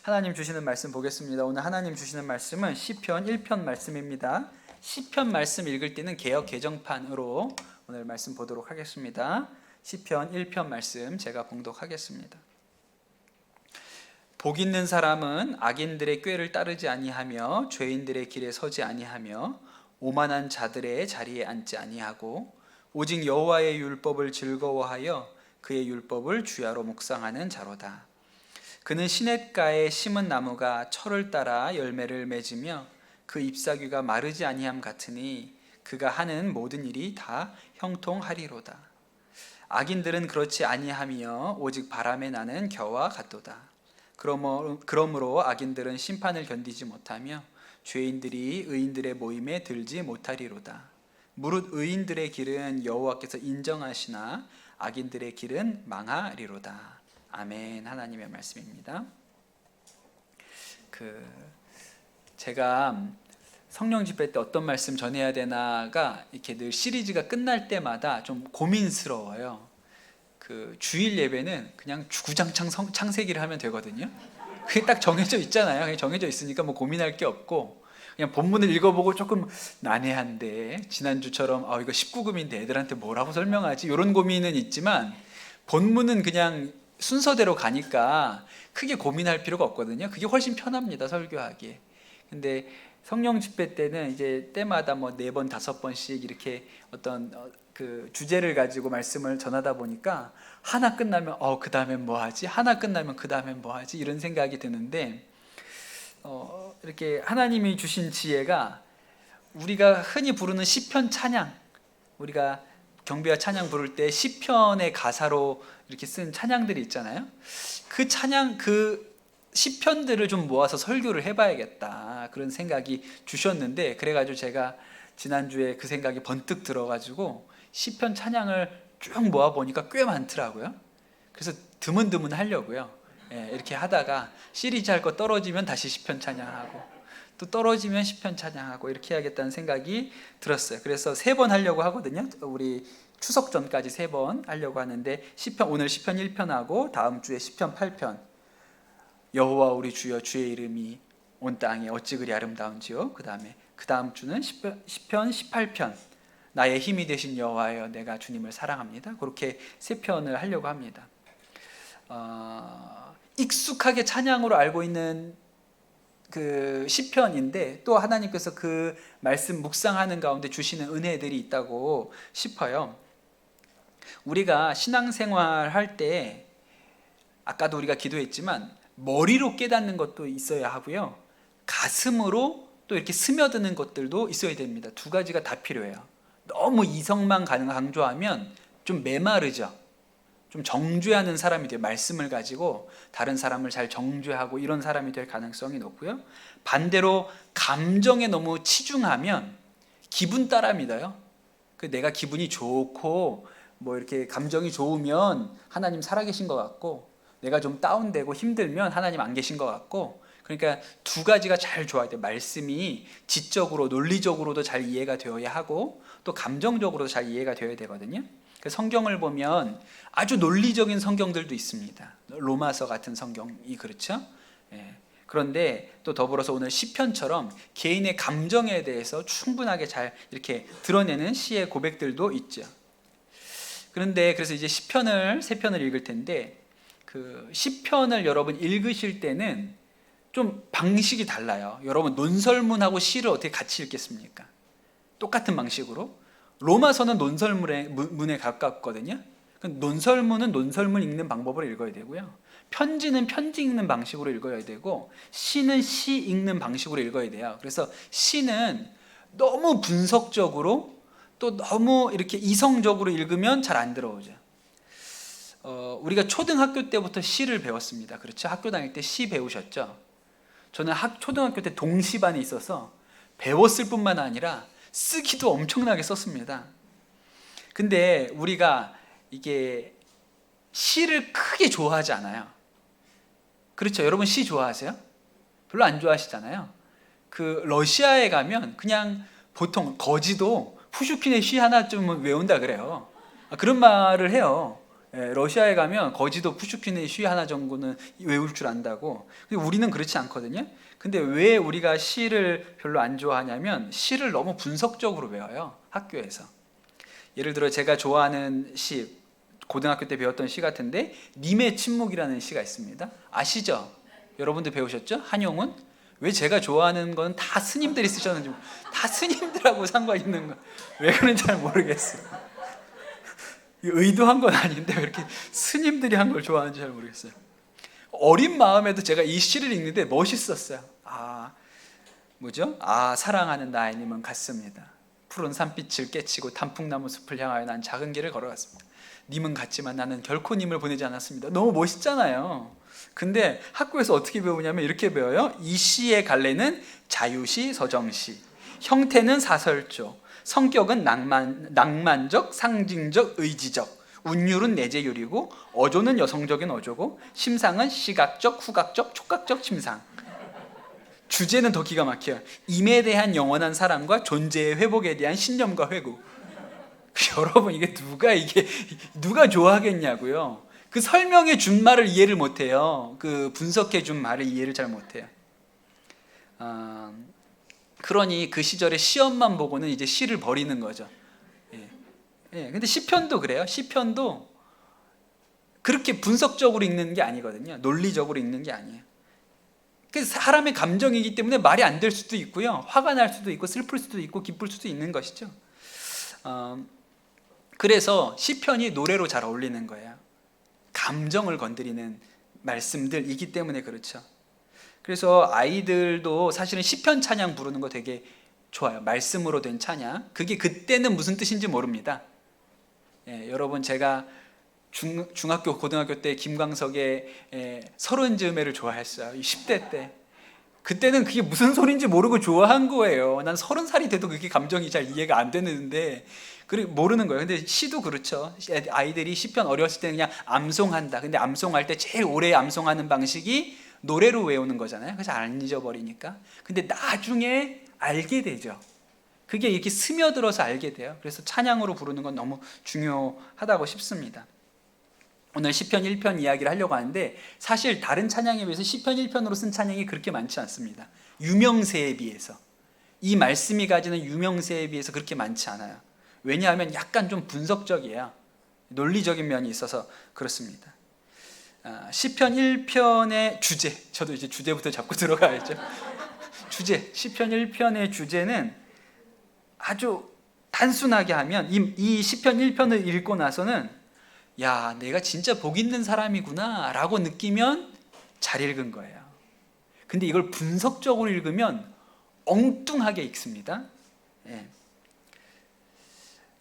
하나님 주시는 말씀 보겠습니다. 오늘 하나님 주시는 말씀은 시편 1편 말씀입니다. 시편 말씀 읽을 때는 개역 개정판으로 오늘 말씀 보도록 하겠습니다. 시편 1편 말씀 제가 봉독하겠습니다. 복 있는 사람은 악인들의 꾀를 따르지 아니하며 죄인들의 길에 서지 아니하며 오만한 자들의 자리에 앉지 아니하고 오직 여호와의 율법을 즐거워하여 그의 율법을 주야로 묵상하는 자로다. 그는 시냇가에 심은 나무가 철을 따라 열매를 맺으며 그 잎사귀가 마르지 아니함 같으니 그가 하는 모든 일이 다 형통하리로다. 악인들은 그렇지 아니하며 오직 바람에 나는 겨와 같도다. 그러므로 악인들은 심판을 견디지 못하며 죄인들이 의인들의 모임에 들지 못하리로다. 무릇 의인들의 길은 여호와께서 인정하시나 악인들의 길은 망하리로다. 아멘. 하나님의 말씀입니다. 제가 성령 집회 때 어떤 말씀 전해야 되나가 이렇게 늘 시리즈가 끝날 때마다 좀 고민스러워요. 주일 예배는 그냥 주구장창 창세기를 하면 되거든요. 그게 딱 정해져 있잖아요. 정해져 있으니까 뭐 고민할 게 없고 그냥 본문을 읽어보고 조금 난해한데 지난주처럼 이거 19금인데 애들한테 뭐라고 설명하지? 이런 고민은 있지만 본문은 그냥 순서대로 가니까 크게 고민할 필요가 없거든요. 그게 훨씬 편합니다, 설교하기에. 근데 성령 집회 때는 이제 때마다 뭐 4번, 5번씩 이렇게 어떤 주제를 가지고 말씀을 전하다 보니까 하나 끝나면 그 다음엔 뭐 하지? 하나 끝나면 그 다음엔 뭐 하지? 이런 생각이 드는데 이렇게 하나님이 주신 지혜가 우리가 흔히 부르는 시편 찬양, 우리가 경배와 찬양 부를 때 시편의 가사로 이렇게 쓴 찬양들이 있잖아요. 그 찬양, 그 시편들을 좀 모아서 설교를 해봐야겠다 그런 생각이 주셨는데, 그래가지고 제가 지난주에 그 생각이 번뜩 들어가지고 시편 찬양을 쭉 모아보니까 꽤 많더라고요. 그래서 드문드문 하려고요. 이렇게 하다가 시리즈 할 거 떨어지면 다시 시편 찬양하고 또 떨어지면 시편 찬양하고 이렇게 해야겠다는 생각이 들었어요. 그래서 3번 하려고 하거든요. 우리 추석 전까지 3번 하려고 하는데 오늘 시편 1편하고 다음 주에 시편 8편, 여호와 우리 주여 주의 이름이 온 땅에 어찌 그리 아름다운지요. 그 다음 주는 시편 18편, 나의 힘이 되신 여호와여 내가 주님을 사랑합니다. 그렇게 3편을 하려고 합니다. 익숙하게 찬양으로 알고 있는 시편인데 또 하나님께서 그 말씀 묵상하는 가운데 주시는 은혜들이 있다고 싶어요. 우리가 신앙생활 할 때 아까도 우리가 기도했지만 머리로 깨닫는 것도 있어야 하고요, 가슴으로 또 이렇게 스며드는 것들도 있어야 됩니다. 2가지가 다 필요해요. 너무 이성만 강조하면 좀 메마르죠. 좀 정죄하는 사람이 돼요. 말씀을 가지고 다른 사람을 잘 정죄하고 이런 사람이 될 가능성이 높고요, 반대로 감정에 너무 치중하면 기분 따라 믿어요. 내가 기분이 좋고 뭐 이렇게 감정이 좋으면 하나님 살아계신 것 같고, 내가 좀 다운되고 힘들면 하나님 안 계신 것 같고, 그러니까 2가지가 잘 좋아야 돼요. 말씀이 지적으로 논리적으로도 잘 이해가 되어야 하고 또 감정적으로도 잘 이해가 되어야 되거든요. 성경을 보면 아주 논리적인 성경들도 있습니다. 로마서 같은 성경이 그렇죠. 그런데 또 더불어서 오늘 시편처럼 개인의 감정에 대해서 충분하게 잘 이렇게 드러내는 시의 고백들도 있죠. 그래서 이제 시편을 3편을 읽을 텐데 시편을 여러분 읽으실 때는 좀 방식이 달라요. 여러분 논설문하고 시를 어떻게 같이 읽겠습니까? 똑같은 방식으로. 로마서는 논설문에 가깝거든요. 논설문은 논설문 읽는 방법으로 읽어야 되고요, 편지는 편지 읽는 방식으로 읽어야 되고, 시는 시 읽는 방식으로 읽어야 돼요. 그래서 시는 너무 분석적으로 또 너무 이렇게 이성적으로 읽으면 잘 안 들어오죠. 우리가 초등학교 때부터 시를 배웠습니다. 그렇죠? 학교 다닐 때 시 배우셨죠? 저는 초등학교 때 동시반에 있어서 배웠을 뿐만 아니라 쓰기도 엄청나게 썼습니다. 근데 우리가 이게 시를 크게 좋아하지 않아요. 그렇죠? 여러분 시 좋아하세요? 별로 안 좋아하시잖아요. 러시아에 가면 그냥 보통 거지도 푸슈킨의 시 하나쯤은 외운다 그래요. 그런 말을 해요. 러시아에 가면 거지도 푸슈킨의 시 하나 정도는 외울 줄 안다고. 근데 우리는 그렇지 않거든요. 근데 왜 우리가 시를 별로 안 좋아하냐면 시를 너무 분석적으로 배워요, 학교에서. 예를 들어 제가 좋아하는 시, 고등학교 때 배웠던 시 같은데 님의 침묵이라는 시가 있습니다. 아시죠? 여러분들 배우셨죠? 한용운? 왜 제가 좋아하는 건 다 스님들이 쓰셨는지, 다 스님들하고 상관 있는 거, 왜 그런지 잘 모르겠어요. 의도한 건 아닌데 왜 이렇게 스님들이 한 걸 좋아하는지 잘 모르겠어요. 어린 마음에도 제가 이 시를 읽는데 멋있었어요. 뭐죠? 사랑하는 나이님은 갔습니다. 푸른 산빛을 깨치고 단풍나무 숲을 향하여 난 작은 길을 걸어갔습니다. 님은 갔지만 나는 결코 님을 보내지 않았습니다. 너무 멋있잖아요. 근데 학교에서 어떻게 배우냐면 이렇게 배워요. 이 시의 갈래는 자유시, 서정시, 형태는 사설조, 성격은 낭만적, 상징적, 의지적, 운율은 내재율이고, 어조는 여성적인 어조고, 심상은 시각적, 후각적, 촉각적 심상. 주제는 더 기가 막혀요. 임에 대한 영원한 사랑과 존재의 회복에 대한 신념과 회고. 여러분, 이게 누가 좋아하겠냐고요. 그 설명해 준 말을 이해를 못해요. 그 분석해 준 말을 이해를 잘 못해요. 그러니 그 시절에 시험만 보고는 이제 시를 버리는 거죠. 근데 시편도 그래요. 시편도 그렇게 분석적으로 읽는 게 아니거든요. 논리적으로 읽는 게 아니에요. 그래서 사람의 감정이기 때문에 말이 안 될 수도 있고요. 화가 날 수도 있고 슬플 수도 있고 기쁠 수도 있는 것이죠. 그래서 시편이 노래로 잘 어울리는 거예요. 감정을 건드리는 말씀들이기 때문에 그렇죠. 그래서 아이들도 사실은 시편 찬양 부르는 거 되게 좋아요. 말씀으로 된 찬양. 그게 그때는 무슨 뜻인지 모릅니다. 여러분, 제가 중학교 고등학교 때 김광석의 서른 즈음에를 좋아했어요. 10대 때. 그때는 그게 무슨 소리인지 모르고 좋아한 거예요. 난 30살이 돼도 그게 감정이 잘 이해가 안 되는데 모르는 거예요. 근데 시도 그렇죠. 아이들이 시편 어렸을 때는 그냥 암송한다. 근데 암송할 때 제일 오래 암송하는 방식이 노래로 외우는 거잖아요. 그래서 안 잊어버리니까. 근데 나중에 알게 되죠. 그게 이렇게 스며들어서 알게 돼요. 그래서 찬양으로 부르는 건 너무 중요하다고 싶습니다. 오늘 시편 1편 이야기를 하려고 하는데 사실 다른 찬양에 비해서 시편 1편으로 쓴 찬양이 그렇게 많지 않습니다. 유명세에 비해서, 이 말씀이 가지는 유명세에 비해서 그렇게 많지 않아요. 왜냐하면 약간 좀 분석적이에요. 논리적인 면이 있어서 그렇습니다. 시편 1편의 주제, 저도 이제 주제부터 잡고 들어가야죠. 시편 1편의 주제는 아주 단순하게 하면 이 시편 1편을 읽고 나서는 야, 내가 진짜 복 있는 사람이구나 라고 느끼면 잘 읽은 거예요. 근데 이걸 분석적으로 읽으면 엉뚱하게 읽습니다.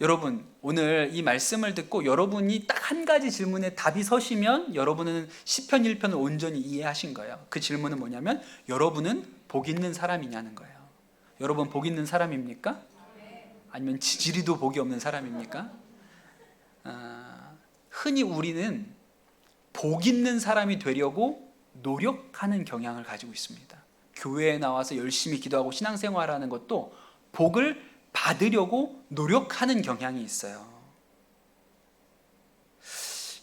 여러분, 오늘 이 말씀을 듣고 여러분이 딱 한 가지 질문에 답이 서시면 여러분은 시편 1편을 온전히 이해하신 거예요. 그 질문은 뭐냐면 여러분은 복 있는 사람이냐는 거예요. 여러분 복 있는 사람입니까? 아니면 지지리도 복이 없는 사람입니까? 흔히 우리는 복 있는 사람이 되려고 노력하는 경향을 가지고 있습니다. 교회에 나와서 열심히 기도하고 신앙생활하는 것도 복을 받으려고 노력하는 경향이 있어요.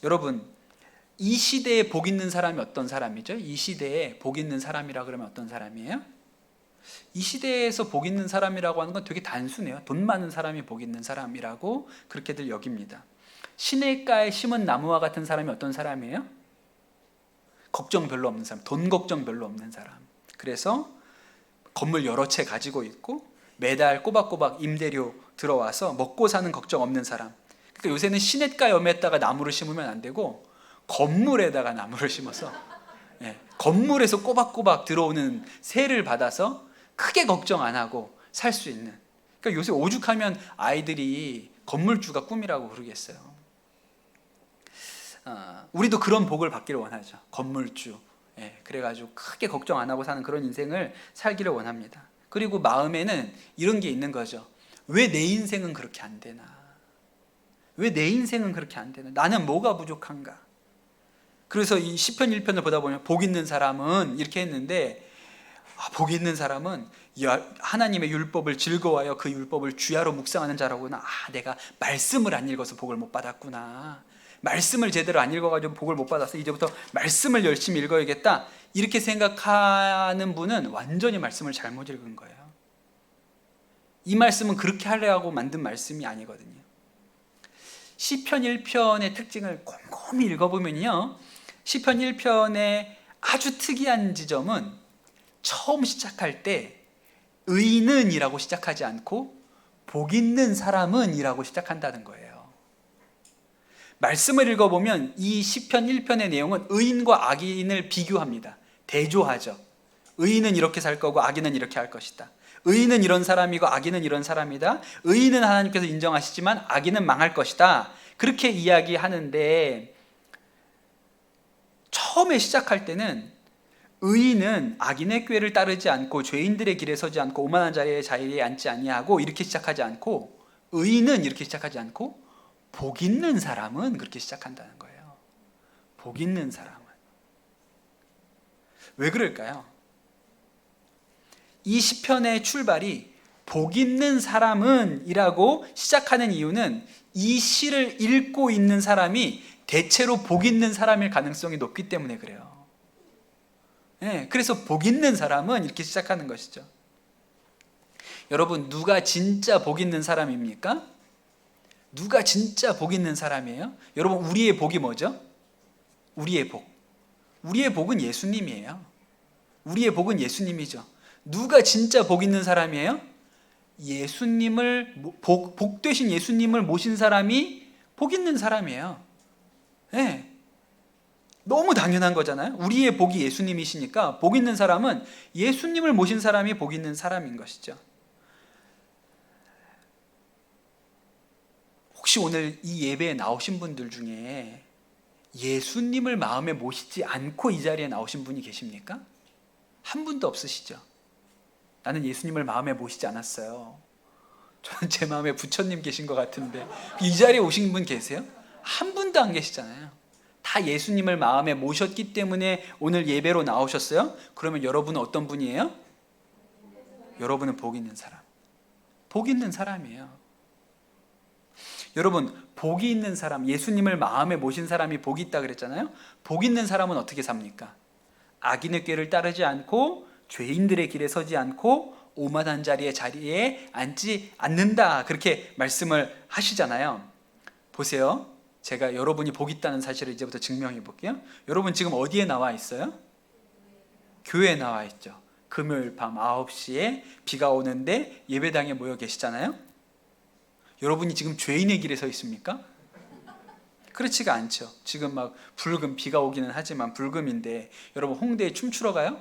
여러분, 이 시대에 복 있는 사람이 어떤 사람이죠? 이 시대에 복 있는 사람이라 그러면 어떤 사람이에요? 이 시대에서 복 있는 사람이라고 하는 건 되게 단순해요. 돈 많은 사람이 복 있는 사람이라고 그렇게들 여깁니다. 시냇가에 심은 나무와 같은 사람이 어떤 사람이에요? 걱정 별로 없는 사람, 돈 걱정 별로 없는 사람. 그래서 건물 여러 채 가지고 있고 매달 꼬박꼬박 임대료 들어와서 먹고 사는 걱정 없는 사람. 그러니까 요새는 시냇가 염에다가 나무를 심으면 안 되고 건물에다가 나무를 심어서 건물에서 꼬박꼬박 들어오는 세를 받아서 크게 걱정 안 하고 살 수 있는. 그러니까 요새 오죽하면 아이들이 건물주가 꿈이라고 그러겠어요. 우리도 그런 복을 받기를 원하죠. 건물주. 그래가지고 크게 걱정 안 하고 사는 그런 인생을 살기를 원합니다. 그리고 마음에는 이런 게 있는 거죠. 왜 내 인생은 그렇게 안 되나? 왜 내 인생은 그렇게 안 되나? 나는 뭐가 부족한가? 그래서 이 시편 1편을 보다 보면 복 있는 사람은 이렇게 했는데, 복 있는 사람은 하나님의 율법을 즐거워하여 그 율법을 주야로 묵상하는 자라구나. 내가 말씀을 안 읽어서 복을 못 받았구나. 말씀을 제대로 안 읽어가지고 복을 못 받았어. 이제부터 말씀을 열심히 읽어야겠다. 이렇게 생각하는 분은 완전히 말씀을 잘못 읽은 거예요. 이 말씀은 그렇게 하려고 만든 말씀이 아니거든요. 시편 1편의 특징을 곰곰이 읽어보면요, 시편 1편의 아주 특이한 지점은 처음 시작할 때 의인은 이라고 시작하지 않고 복 있는 사람은 이라고 시작한다는 거예요. 말씀을 읽어보면 이 시편 1편의 내용은 의인과 악인을 비교합니다. 대조하죠. 의인은 이렇게 살 거고 악인은 이렇게 할 것이다. 의인은 이런 사람이고 악인은 이런 사람이다. 의인은 하나님께서 인정하시지만 악인은 망할 것이다. 그렇게 이야기하는데, 처음에 시작할 때는 의인은 악인의 꾀를 따르지 않고 죄인들의 길에 서지 않고 오만한 자리에 앉지 아니하고 이렇게 시작하지 않고, 의인은 이렇게 시작하지 않고 복 있는 사람은 그렇게 시작한다는 거예요. 복 있는 사람은. 왜 그럴까요? 이 시편의 출발이 복 있는 사람은 이라고 시작하는 이유는 이 시를 읽고 있는 사람이 대체로 복 있는 사람일 가능성이 높기 때문에 그래요. 네, 그래서 복 있는 사람은 이렇게 시작하는 것이죠. 여러분, 누가 진짜 복 있는 사람입니까? 누가 진짜 복 있는 사람이에요? 여러분, 우리의 복이 뭐죠? 우리의 복. 우리의 복은 예수님이에요. 우리의 복은 예수님이죠. 누가 진짜 복 있는 사람이에요? 예수님을, 복 되신 예수님을 모신 사람이 복 있는 사람이에요. 네. 너무 당연한 거잖아요. 우리의 복이 예수님이시니까 복 있는 사람은 예수님을 모신 사람이 복 있는 사람인 것이죠. 혹시 오늘 이 예배에 나오신 분들 중에 예수님을 마음에 모시지 않고 이 자리에 나오신 분이 계십니까? 한 분도 없으시죠? 나는 예수님을 마음에 모시지 않았어요. 저는 제 마음에 부처님 계신 것 같은데, 이 자리에 오신 분 계세요? 한 분도 안 계시잖아요. 다 예수님을 마음에 모셨기 때문에 오늘 예배로 나오셨어요? 그러면 여러분은 어떤 분이에요? 여러분은 복 있는 사람. 복 있는 사람이에요. 여러분, 복이 있는 사람, 예수님을 마음에 모신 사람이 복이 있다 그랬잖아요. 복 있는 사람은 어떻게 삽니까? 악인의 꾀를 따르지 않고 죄인들의 길에 서지 않고 오만한 자리에 앉지 않는다, 그렇게 말씀을 하시잖아요. 보세요. 제가 여러분이 복 있다는 사실을 이제부터 증명해 볼게요. 여러분 지금 어디에 나와 있어요? 교회에 나와 있죠. 금요일 밤 9시에 비가 오는데 예배당에 모여 계시잖아요. 여러분이 지금 죄인의 길에 서 있습니까? 그렇지가 않죠. 지금 막 불금, 비가 오기는 하지만 불금인데 여러분 홍대에 춤추러 가요?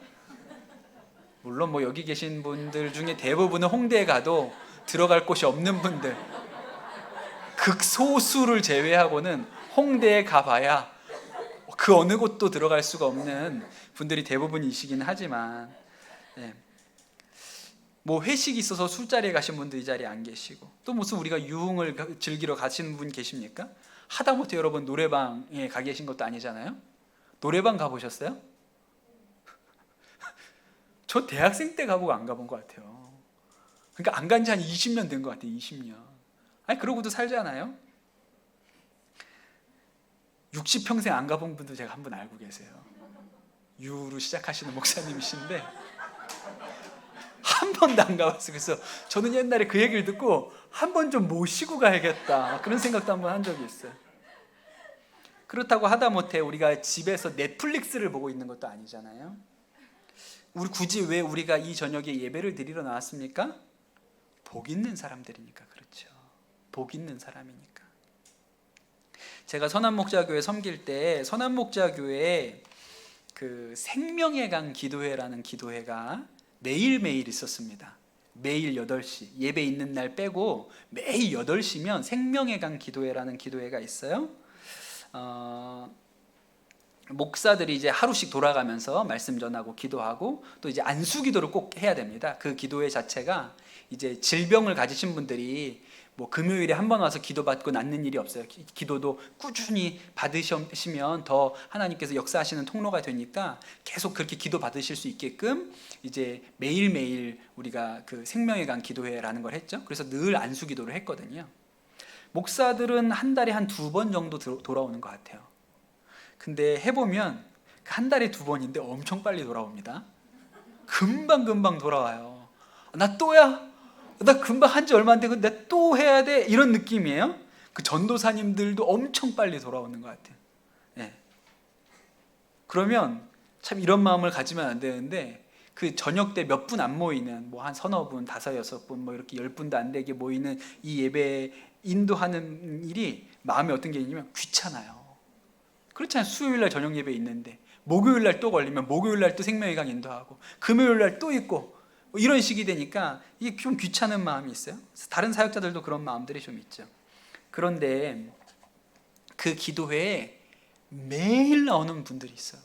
물론 뭐 여기 계신 분들 중에 대부분은 홍대에 가도 들어갈 곳이 없는 분들, 극소수를 제외하고는 홍대에 가봐야 그 어느 곳도 들어갈 수가 없는 분들이 대부분이시긴 하지만, 네. 뭐 회식이 있어서 술자리에 가신 분도 이 자리에 안 계시고, 또 무슨 우리가 유흥을 즐기러 가시는 분 계십니까? 하다못해 여러분 노래방에 가 계신 것도 아니잖아요. 노래방 가보셨어요? 저 대학생 때 가보고 안 가본 것 같아요. 그러니까 안 간 지 한 20년 된 것 같아요. 20년. 아니 그러고도 살잖아요. 60평생 안 가본 분도 제가 한 분 알고 계세요. 유로 시작하시는 목사님이신데 한 번도 안 가봤어요. 그래서 저는 옛날에 그 얘기를 듣고 한 번 좀 모시고 가야겠다, 그런 생각도 한 번 한 적이 있어요. 그렇다고 하다못해 우리가 집에서 넷플릭스를 보고 있는 것도 아니잖아요. 우리 굳이 왜 우리가 이 저녁에 예배를 드리러 나왔습니까? 복 있는 사람들이니까 그렇죠. 복 있는 사람이니까. 제가 선한목자교회 섬길 때 선한목자교회에 그 생명의 강 기도회라는 기도회가 매일매일 있었습니다. 매일 8시, 예배 있는 날 빼고 매일 8시면 생명의 강 기도회라는 기도회가 있어요. 목사들이 이제 하루씩 돌아가면서 말씀 전하고 기도하고 또 이제 안수 기도를 꼭 해야 됩니다. 그 기도회 자체가 이제 질병을 가지신 분들이 뭐 금요일에 한 번 와서 기도받고 낫는 일이 없어요. 기도도 꾸준히 받으시면 더 하나님께서 역사하시는 통로가 되니까 계속 그렇게 기도 받으실 수 있게끔 이제 매일매일 우리가 그 생명의 강 기도회라는 걸 했죠. 그래서 늘 안수 기도를 했거든요. 목사들은 한 달에 한 2번 정도 돌아오는 것 같아요. 근데 해보면 한 달에 2번인데 엄청 빨리 돌아옵니다. 금방 돌아와요. 나 또야? 나 금방 한 지 얼마 안 되고 나 또 해야 돼? 이런 느낌이에요. 그 전도사님들도 엄청 빨리 돌아오는 것 같아요. 네. 그러면 참 이런 마음을 가지면 안 되는데, 그 저녁 때 몇 분 안 모이는, 뭐 한 서너 분, 5-6분, 뭐 이렇게 10분도 안 되게 모이는 이 예배 인도하는 일이 마음에 어떤 게 있냐면 귀찮아요. 그렇잖아요. 수요일날 저녁 예배 있는데 목요일날 또 걸리면 목요일날 또 생명의 강 인도하고 금요일날 또 있고, 뭐 이런 식이 되니까 이게 좀 귀찮은 마음이 있어요. 다른 사역자들도 그런 마음들이 좀 있죠. 그런데 그 기도회에 매일 나오는 분들이 있어요.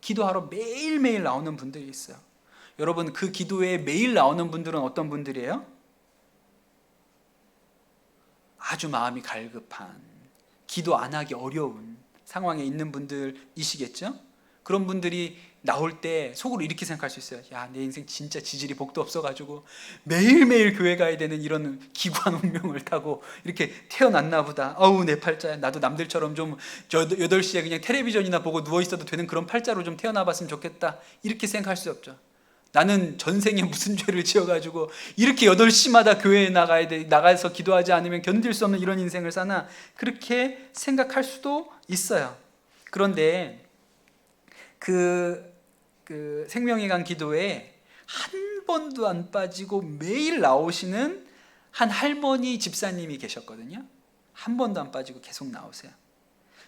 기도하러 매일매일 나오는 분들이 있어요. 여러분, 그 기도회에 매일 나오는 분들은 어떤 분들이에요? 아주 마음이 갈급한, 기도 안 하기 어려운 상황에 있는 분들이시겠죠? 그런 분들이 나올 때 속으로 이렇게 생각할 수 있어요. 야, 내 인생 진짜 지질이 복도 없어가지고 매일매일 교회 가야 되는 이런 기구한 운명을 타고 이렇게 태어났나 보다. 어우, 내 팔자야. 나도 남들처럼 좀 8시에 그냥 텔레비전이나 보고 누워있어도 되는 그런 팔자로 좀 태어나봤으면 좋겠다. 이렇게 생각할 수 없죠. 나는 전생에 무슨 죄를 지어가지고 이렇게 8시마다 교회에 나가야 돼, 나가서 기도하지 않으면 견딜 수 없는 이런 인생을 사나, 그렇게 생각할 수도 있어요. 그런데 그 생명의 강 기도에 한 번도 안 빠지고 매일 나오시는 한 할머니 집사님이 계셨거든요. 한 번도 안 빠지고 계속 나오세요.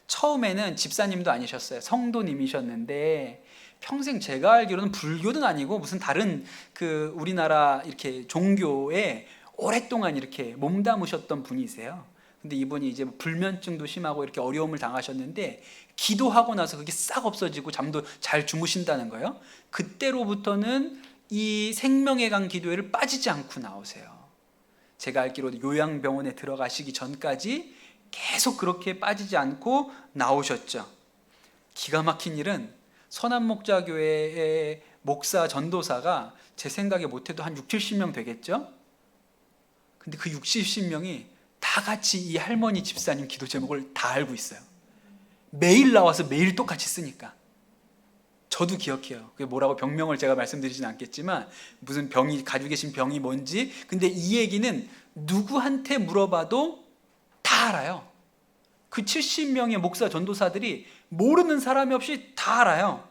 처음에는 집사님도 아니셨어요. 성도님이셨는데 평생 제가 알기로는 불교는 아니고 무슨 다른 그 우리나라 이렇게 종교에 오랫동안 이렇게 몸담으셨던 분이세요. 근데 이분이 이제 불면증도 심하고 이렇게 어려움을 당하셨는데 기도하고 나서 그게 싹 없어지고 잠도 잘 주무신다는 거예요. 그때로부터는 이 생명의 강 기도회를 빠지지 않고 나오세요. 제가 알기로 요양병원에 들어가시기 전까지 계속 그렇게 빠지지 않고 나오셨죠. 기가 막힌 일은 선한목자교회의 목사 전도사가 제 생각에 못해도 한 60-70명 되겠죠. 근데 그 60-70명이 다 같이 이 할머니 집사님 기도 제목을 다 알고 있어요. 매일 나와서 매일 똑같이 쓰니까. 저도 기억해요. 그게 뭐라고 병명을 제가 말씀드리진 않겠지만 무슨 병이, 가지고 계신 병이 뭔지. 근데 이 얘기는 누구한테 물어봐도 다 알아요. 그 70명의 목사 전도사들이 모르는 사람이 없이 다 알아요.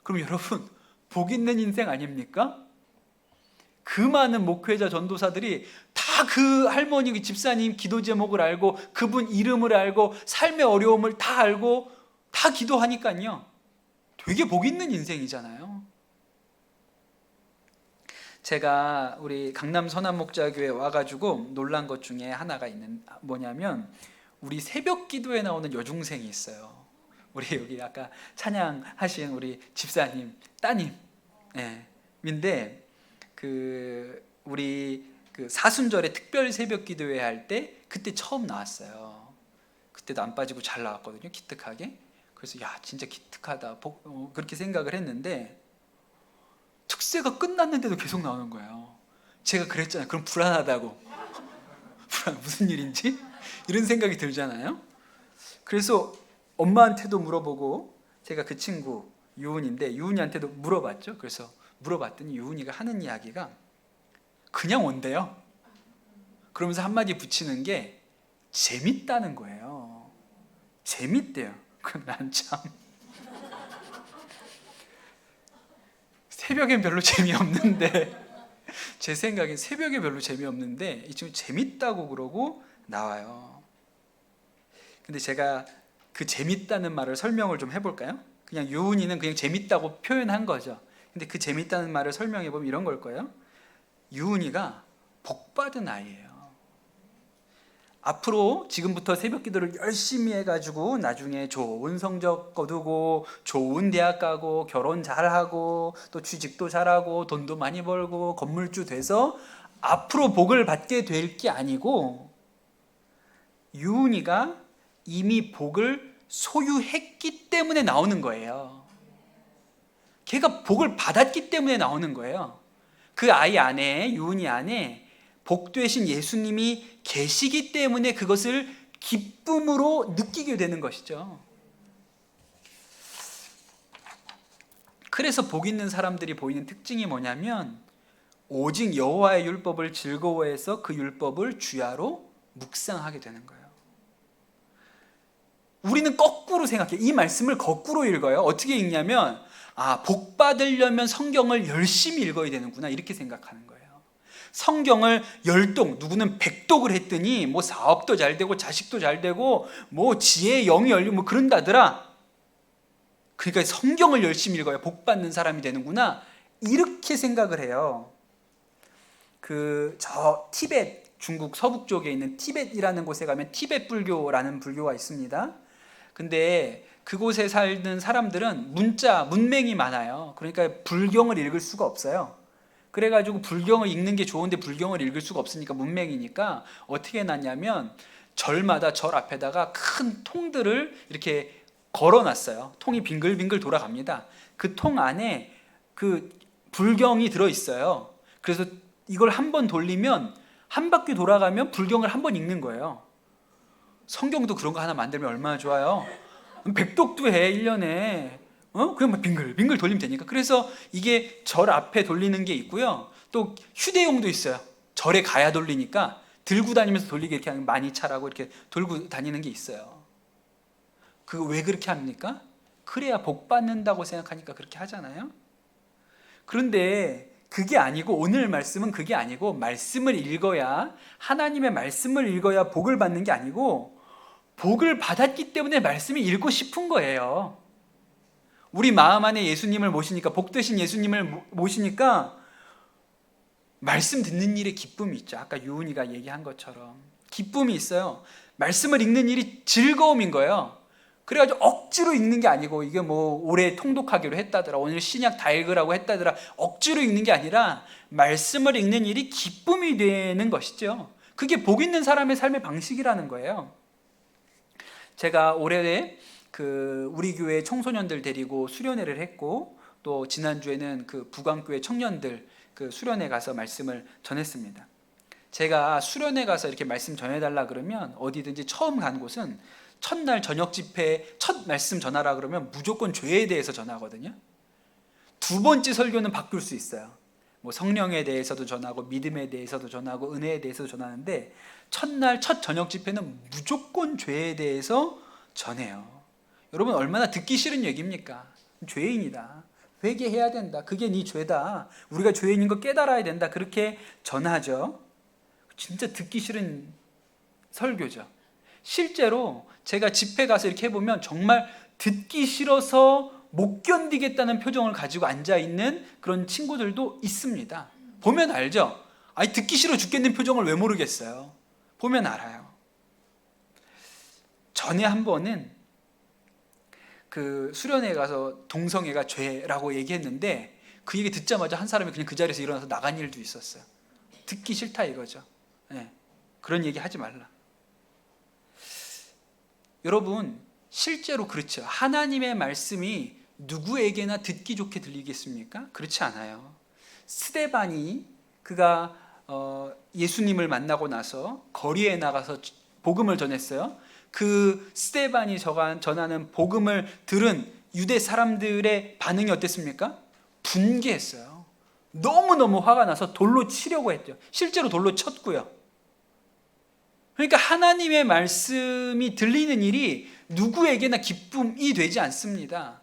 그럼 여러분, 복 있는 인생 아닙니까? 그 많은 목회자 전도사들이 다 그 할머니, 그 집사님 기도 제목을 알고 그분 이름을 알고 삶의 어려움을 다 알고 다 기도하니까요, 되게 복 있는 인생이잖아요. 제가 우리 강남 선한목자교회 와가지고 놀란 것 중에 하나가 뭐냐면 우리 새벽 기도에 나오는 여중생이 있어요. 우리 여기 아까 찬양하신 우리 집사님 따님, 인데 우리 그 사순절에 특별 새벽 기도회 할 때 그때 처음 나왔어요. 그때도 안 빠지고 잘 나왔거든요, 기특하게. 그래서 야, 진짜 기특하다 그렇게 생각을 했는데 특세가 끝났는데도 계속 나오는 거예요. 제가 그랬잖아요. 그럼 불안하다고. 무슨 일인지 이런 생각이 들잖아요. 그래서 엄마한테도 물어보고, 제가 그 친구 유은인데 유은이한테도 물어봤죠. 그래서 물어봤더니 유은이가 하는 이야기가 그냥 온대요. 그러면서 한마디 붙이는 게 재밌다는 거예요. 재밌대요. 그럼 난 참 새벽엔 별로 재미없는데, 제 생각엔 새벽에 별로 재미없는데 이 친구 재밌다고 그러고 나와요. 근데 제가 그 재밌다는 말을 설명을 좀 해볼까요? 그냥 유은이는 그냥 재밌다고 표현한 거죠. 근데 그 재밌다는 말을 설명해 보면 이런 걸 거예요. 유은이가 복받은 아이예요. 앞으로 지금부터 새벽 기도를 열심히 해가지고 나중에 좋은 성적 거두고 좋은 대학 가고 결혼 잘하고 또 취직도 잘하고 돈도 많이 벌고 건물주 돼서 앞으로 복을 받게 될 게 아니고, 유은이가 이미 복을 소유했기 때문에 나오는 거예요. 걔가 복을 받았기 때문에 나오는 거예요. 그 아이 안에, 유은이 안에 복되신 예수님이 계시기 때문에 그것을 기쁨으로 느끼게 되는 것이죠. 그래서 복 있는 사람들이 보이는 특징이 뭐냐면 오직 여호와의 율법을 즐거워해서 그 율법을 주야로 묵상하게 되는 거예요. 우리는 거꾸로 생각해. 이 말씀을 거꾸로 읽어요. 어떻게 읽냐면 복 받으려면 성경을 열심히 읽어야 되는구나 이렇게 생각하는 거예요. 성경을 10독, 누구는 100독을 했더니 뭐 사업도 잘 되고 자식도 잘 되고 뭐 지혜의 영이 열리고 뭐 그런다더라. 그러니까 성경을 열심히 읽어야 복 받는 사람이 되는구나 이렇게 생각을 해요. 저 티벳, 중국 서북 쪽에 있는 티벳이라는 곳에 가면 티벳 불교라는 불교가 있습니다. 근데 그곳에 살던 사람들은 문맹이 많아요. 그러니까 불경을 읽을 수가 없어요. 그래가지고 불경을 읽는 게 좋은데 불경을 읽을 수가 없으니까 문맹이니까 어떻게 해놨냐면 절마다 절 앞에다가 큰 통들을 이렇게 걸어놨어요. 통이 빙글빙글 돌아갑니다. 그 통 안에 그 불경이 들어있어요. 그래서 이걸 한 번 돌리면 한 바퀴 돌아가면 불경을 한 번 읽는 거예요. 성경도 그런 거 하나 만들면 얼마나 좋아요. 100독도 해 1년에. 그냥 막 빙글빙글 돌리면 되니까. 그래서 이게 절 앞에 돌리는 게 있고요. 또 휴대용도 있어요. 절에 가야 돌리니까 들고 다니면서 돌리게 이렇게 하는 많이 차라고 이렇게 돌고 다니는 게 있어요. 그거 왜 그렇게 합니까? 그래야 복 받는다고 생각하니까 그렇게 하잖아요. 그런데 그게 아니고 오늘 말씀은 그게 아니고 말씀을 읽어야 하나님의 말씀을 읽어야 복을 받는 게 아니고 복을 받았기 때문에 말씀을 읽고 싶은 거예요. 우리 마음 안에 예수님을 모시니까 복되신 예수님을 모시니까 말씀 듣는 일에 기쁨이 있죠. 아까 유은이가 얘기한 것처럼 기쁨이 있어요. 말씀을 읽는 일이 즐거움인 거예요. 그래가지고 억지로 읽는 게 아니고 이게 뭐 올해 통독하기로 했다더라 오늘 신약 다 읽으라고 했다더라 억지로 읽는 게 아니라 말씀을 읽는 일이 기쁨이 되는 것이죠. 그게 복 있는 사람의 삶의 방식이라는 거예요. 제가 올해 우리 교회 청소년들 데리고 수련회를 했고 또 지난주에는 부광교회 청년들 수련회 가서 말씀을 전했습니다. 제가 수련회 가서 이렇게 말씀 전해달라 그러면 어디든지 처음 간 곳은 첫날 저녁 집회 첫 말씀 전하라 그러면 무조건 죄에 대해서 전하거든요. 두 번째 설교는 바꿀 수 있어요. 뭐 성령에 대해서도 전하고 믿음에 대해서도 전하고 은혜에 대해서도 전하는데 첫날 첫 저녁 집회는 무조건 죄에 대해서 전해요. 여러분 얼마나 듣기 싫은 얘기입니까? 죄인이다. 회개해야 된다. 그게 네 죄다. 우리가 죄인인 거 깨달아야 된다. 그렇게 전하죠. 진짜 듣기 싫은 설교죠. 실제로 제가 집회 가서 이렇게 해보면 정말 듣기 싫어서 못 견디겠다는 표정을 가지고 앉아있는 그런 친구들도 있습니다. 보면 알죠? 듣기 싫어 죽겠는 표정을 왜 모르겠어요? 보면 알아요. 전에 한 번은 수련회 가서 동성애가 죄라고 얘기했는데 그 얘기 듣자마자 한 사람이 그냥 그 자리에서 일어나서 나간 일도 있었어요. 듣기 싫다 이거죠. 네. 그런 얘기 하지 말라. 여러분 실제로 그렇죠. 하나님의 말씀이 누구에게나 듣기 좋게 들리겠습니까? 그렇지 않아요. 스데반이 그가 예수님을 만나고 나서 거리에 나가서 복음을 전했어요. 그 스데반이 전하는 복음을 들은 유대 사람들의 반응이 어땠습니까? 분개했어요. 너무너무 화가 나서 돌로 치려고 했죠. 실제로 돌로 쳤고요. 그러니까 하나님의 말씀이 들리는 일이 누구에게나 기쁨이 되지 않습니다.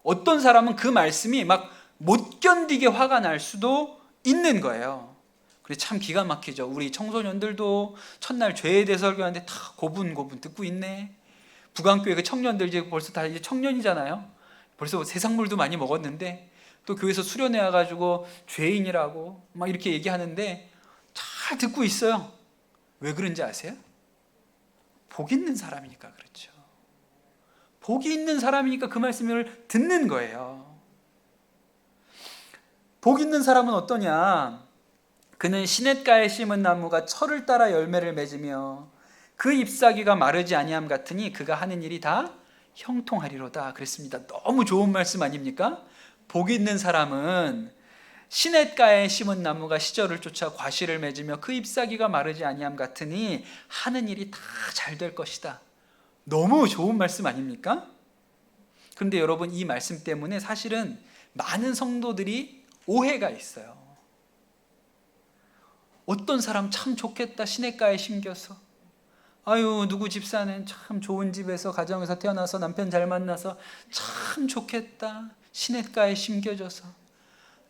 어떤 사람은 그 말씀이 막 못 견디게 화가 날 수도 있는 거예요. 그래서 참 기가 막히죠. 우리 청소년들도 첫날 죄에 대해서 설교하는데 다 고분고분 듣고 있네. 부광교회 그 청년들 이제 벌써 다 이제 청년이잖아요. 벌써 세상물도 많이 먹었는데 또 교회에서 수련회 와가지고 죄인이라고 막 이렇게 얘기하는데 잘 듣고 있어요. 왜 그런지 아세요? 복 있는 사람이니까 그렇죠. 복이 있는 사람이니까 그 말씀을 듣는 거예요. 복 있는 사람은 어떠냐? 그는 시냇가에 심은 나무가 철을 따라 열매를 맺으며 그 잎사귀가 마르지 아니함 같으니 그가 하는 일이 다 형통하리로다 그랬습니다. 너무 좋은 말씀 아닙니까? 복 있는 사람은 시냇가에 심은 나무가 시절을 쫓아 과실을 맺으며 그 잎사귀가 마르지 아니함 같으니 하는 일이 다 잘 될 것이다. 너무 좋은 말씀 아닙니까? 그런데 여러분, 이 말씀 때문에 사실은 많은 성도들이 오해가 있어요. 어떤 사람 참 좋겠다, 시냇가에 심겨서. 아유, 누구 집사는 참 좋은 집에서 가정에서 태어나서 남편 잘 만나서 참 좋겠다, 시냇가에 심겨져서.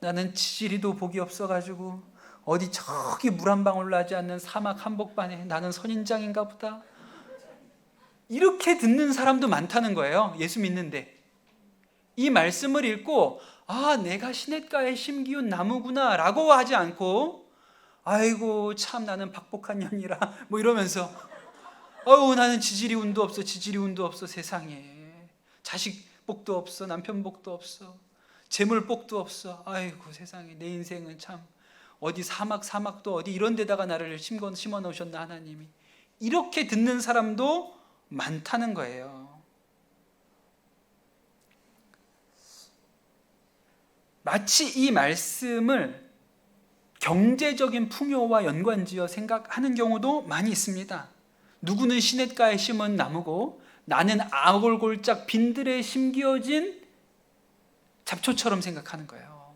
나는 지지리도 복이 없어가지고 어디 저기 물 한 방울 나지 않는 사막 한복판에 나는 선인장인가 보다. 이렇게 듣는 사람도 많다는 거예요. 예수 믿는데 이 말씀을 읽고 아, 내가 시냇가에 심기운 나무구나 라고 하지 않고 아이고 참 나는 박복한 년이라 뭐 이러면서 아유 나는 지지리 운도 없어, 지지리 운도 없어, 세상에 자식 복도 없어, 남편 복도 없어, 재물 복도 없어, 아이고 세상에 내 인생은 참 어디 사막도 어디 이런 데다가 나를 심어 놓으셨나 하나님이. 이렇게 듣는 사람도 많다는 거예요. 마치 이 말씀을 경제적인 풍요와 연관지어 생각하는 경우도 많이 있습니다. 누구는 시냇가에 심은 나무고 나는 아골골짝 빈들에 심겨진 잡초처럼 생각하는 거예요.